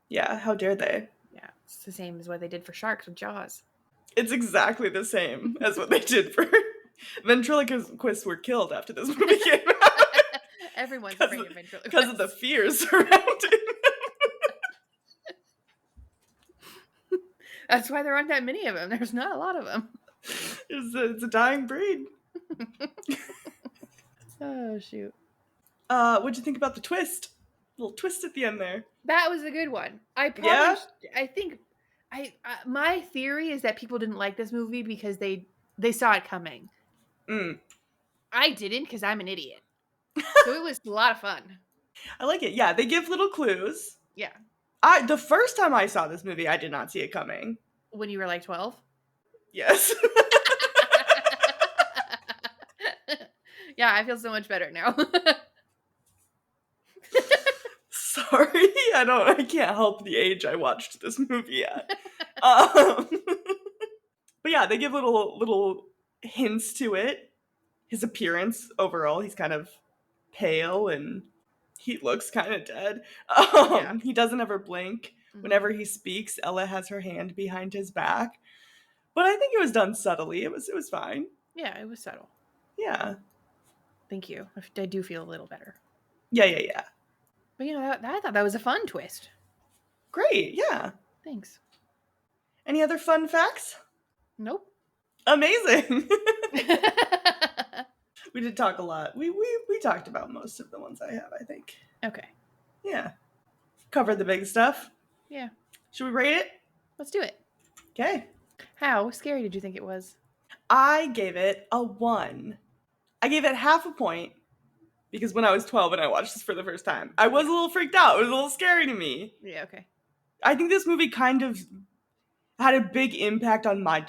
Yeah, how dare they? yeah. It's the same as what they did for sharks with Jaws. It's exactly the same as what they did for ventriloquists were killed after this movie came out Everyone's because afraid of of the ventriloquists. fears surrounding. That's why there aren't that many of them. There's not a lot of them. It's a dying breed. Oh shoot. What'd you think about the twist? Little twist at the end there. That was a good one. Yeah? I think my theory is that people didn't like this movie because they saw it coming. Mm. I didn't because I'm an idiot. So it was a lot of fun. I like it. Yeah, they give little clues. Yeah. The first time I saw this movie, I did not see it coming. When you were like 12? Yes. Yeah, I feel so much better now. Sorry, I can't help the age I watched this movie at. But yeah, they give little hints to it. His appearance overall, he's kind of pale and he looks kind of dead. Yeah. He doesn't ever blink. Whenever he speaks, Ella has her hand behind his back. But I think it was done subtly. It was fine. Yeah, it was subtle. Yeah. Thank you. I do feel a little better. Yeah. But I thought that was a fun twist. Great. Yeah. Thanks. Any other fun facts? Nope. Amazing. We did talk a lot. We talked about most of the ones I have, I think. Okay. Yeah. Covered the big stuff. Yeah. Should we rate it? Let's do it. Okay. How scary did you think it was? I gave it a 1. I gave it half a point because when I was 12 and I watched this for the first time, I was a little freaked out. It was a little scary to me. Yeah, okay. I think this movie kind of had a big impact on my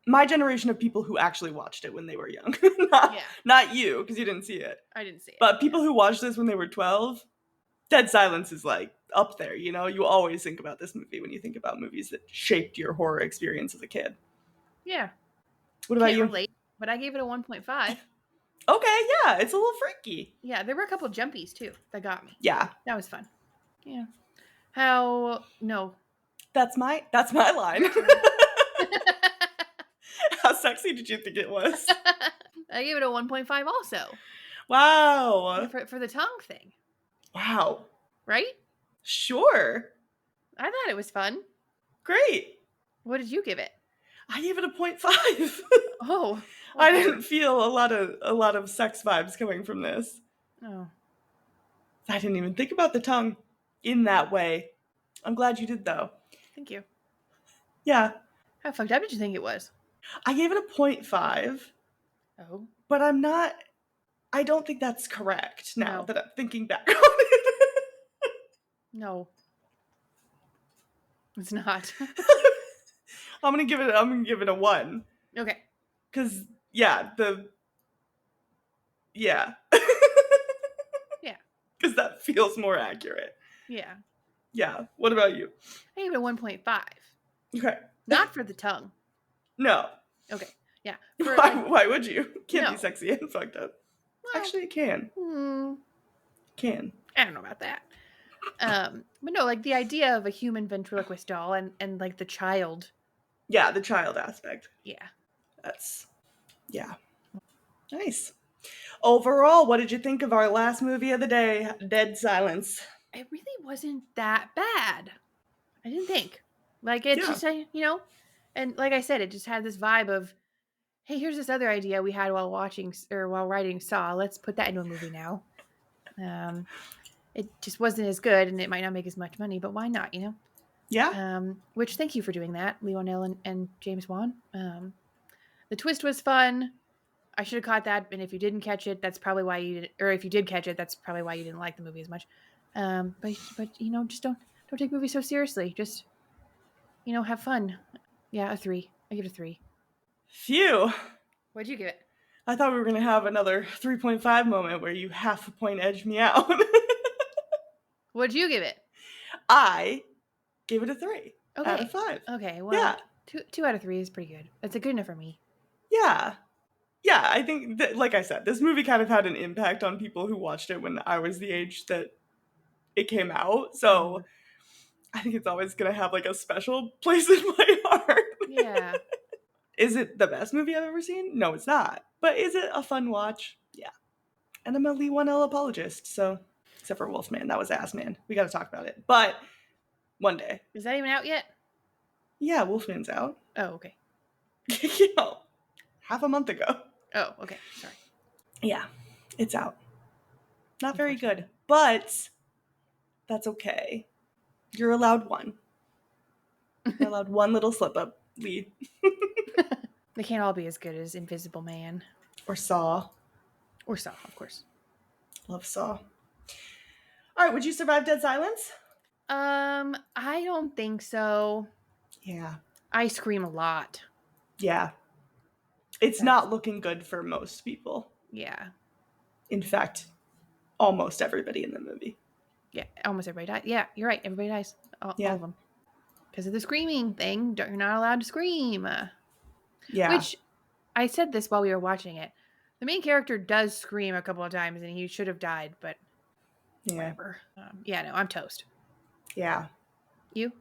my generation of people who actually watched it when they were young. Not you, because you didn't see it. I didn't see it. But people who watched this when they were 12, Dead Silence is like up there, you know? You always think about this movie when you think about movies that shaped your horror experience as a kid. Yeah. What about Can't you? relate, but I gave it a 1.5. Okay, yeah, it's a little freaky. Yeah, there were a couple jumpies too that got me. Yeah. That was fun. Yeah. No. That's my line. How sexy did you think it was? I gave it a 1.5 also. Wow. For the tongue thing. Wow. Right? Sure. I thought it was fun. Great. What did you give it? I gave it a 0.5. Oh. Okay. I didn't feel a lot of sex vibes coming from this. Oh. I didn't even think about the tongue in that way. I'm glad you did though. Thank you. Yeah. How fucked up did you think it was? I gave it a 0.5. Oh. But I don't think that's correct now that I'm thinking back on it. No. It's not. I'm gonna give it a 1. Okay. Cause yeah. Yeah. Cause that feels more accurate. Yeah. Yeah. What about you? I gave it a 1.5. Okay. Not for the tongue. No. Okay. Yeah. Why would you? Can't No. be sexy and fucked up. Well, Actually, it can. Can. I don't know about that. But no, like the idea of a human ventriloquist doll and like the child. Yeah, the child aspect. Yeah. Yeah. Nice. Overall, what did you think of our last movie of the day, Dead Silence? It really wasn't that bad. I didn't think. Like it just, and like I said, it just had this vibe of, hey, here's this other idea we had while writing Saw. Let's put that into a movie now. It just wasn't as good, and it might not make as much money, but why not? Yeah. Which thank you for doing that, Lee Wanell and James Wan. The twist was fun. I should have caught that, and if you didn't catch it, that's probably why you didn't. Or if you did catch it, that's probably why you didn't like the movie as much. But just don't take movies so seriously. Just have fun. Yeah, a 3. I give it a 3. Phew. What'd you give it? I thought we were gonna have another 3.5 moment where you half a point edged me out. What'd you give it? I gave it a 3 Okay. out of 5. Okay. Well, yeah. Two out of 3 is pretty good. That's a good enough for me. Yeah. Yeah, I think that, like I said, this movie kind of had an impact on people who watched it when I was the age that it came out. So I think it's always going to have like a special place in my heart. Yeah. Is it the best movie I've ever seen? No, it's not. But is it a fun watch? Yeah. And I'm a Lee 1L apologist, so except for Wolfman, that was ass man. We got to talk about it. But one day. Is that even out yet? Yeah, Wolfman's out. Oh, okay. You know, half a month ago. Oh, okay. Sorry. Yeah, it's out. Not very good, but that's okay. You're allowed one. You're allowed one little slip up, Lee. They can't all be as good as Invisible Man. Or Saw. Or Saw, of course. Love Saw. All right, would you survive dead silence? I don't think so. Yeah. I scream a lot. Yeah. It's not looking good for most people. Yeah. In fact, almost everybody in the movie. Yeah, almost everybody dies. Yeah, you're right. Everybody dies. All of them. Because of the screaming thing, you're not allowed to scream. Yeah. Which, I said this while we were watching it. The main character does scream a couple of times, and he should have died, but whatever. Yeah, no, I'm toast. Yeah. You?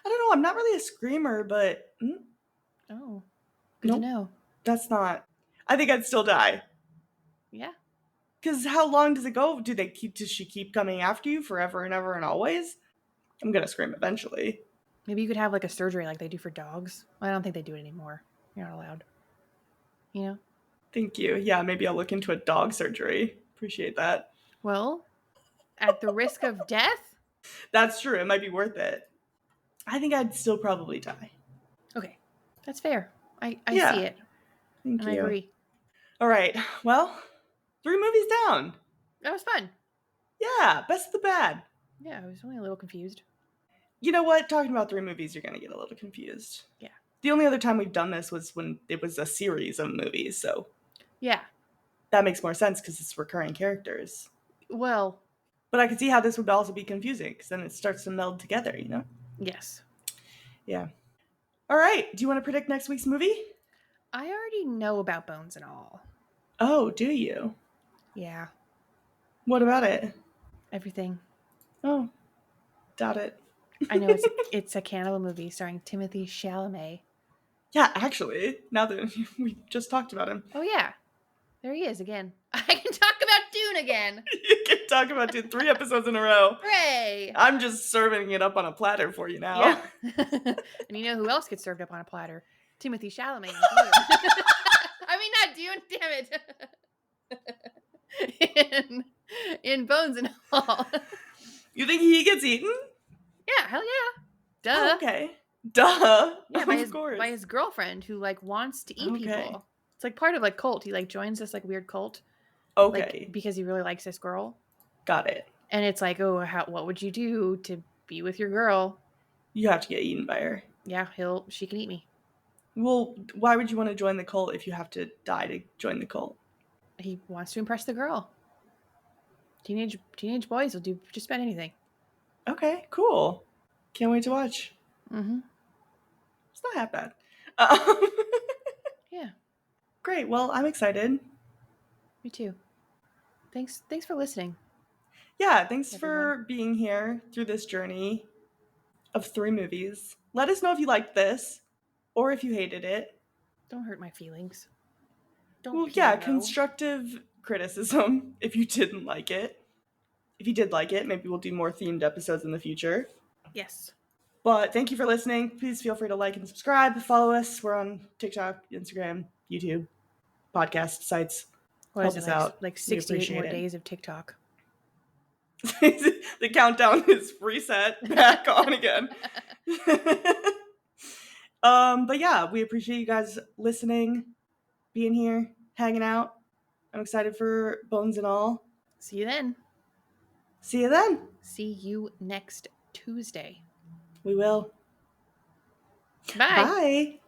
I don't know. I'm not really a screamer, but... Oh, good to know. That's not... I think I'd still die. Yeah. Because how long does it go? Does she keep coming after you forever and ever and always? I'm going to scream eventually. Maybe you could have like a surgery like they do for dogs. I don't think they do it anymore. You're not allowed. You know? Thank you. Yeah, maybe I'll look into a dog surgery. Appreciate that. Well, at the risk of death? That's true. It might be worth it. I think I'd still probably die. Okay. That's fair. I see it. Thank you. I agree. All right. Well, 3 movies down. That was fun. Yeah, best of the bad. Yeah, I was only a little confused. You know what? Talking about 3 movies, you're going to get a little confused. Yeah. The only other time we've done this was when it was a series of movies, so... Yeah. That makes more sense because it's recurring characters. Well... But I could see how this would also be confusing, because then it starts to meld together, you know? Yes. Yeah. All right. Do you want to predict next week's movie? I already know about Bones and All. Oh, do you? Yeah. What about it? Everything. Oh, doubt it. I know it's a cannibal movie starring Timothy Chalamet. Yeah, actually, now that we just talked about him. Oh, yeah. There he is again. I can talk about Dune again. You can talk about Dune 3 episodes in a row. Hooray! I'm just serving it up on a platter for you now. Yeah. And you know who else gets served up on a platter? Timothy Chalamet. I mean, not Dune, damn it. in Bones and All. You think he gets eaten? Yeah, hell yeah. Duh. Oh, okay. Duh. Yeah, of course. By his girlfriend who like wants to eat people. It's like part of like cult. He like joins this like weird cult. Okay. Like, because he really likes this girl. Got it. And it's like, oh, what would you do to be with your girl? You have to get eaten by her. Yeah, she can eat me. Well, why would you want to join the cult if you have to die to join the cult? He wants to impress the girl. Teenage boys will do just about anything. Okay, cool. Can't wait to watch. Mm-hmm. It's not half bad. Yeah. Great. Well, I'm excited. Me too. Thanks for listening. Yeah, thanks for being here through this journey of 3 movies. Let us know if you liked this or if you hated it. Don't hurt my feelings. Constructive criticism if you didn't like it. If you did like it, maybe we'll do more themed episodes in the future. Yes. But thank you for listening. Please feel free to like and subscribe. Follow us. We're on TikTok, Instagram, YouTube, podcast sites. Help us out. Like 68 more days of TikTok. The countdown is reset back on again. But yeah, we appreciate you guys listening, being here, hanging out. I'm excited for Bones and All. See you then. See you then. See you next Tuesday. We will. Bye. Bye.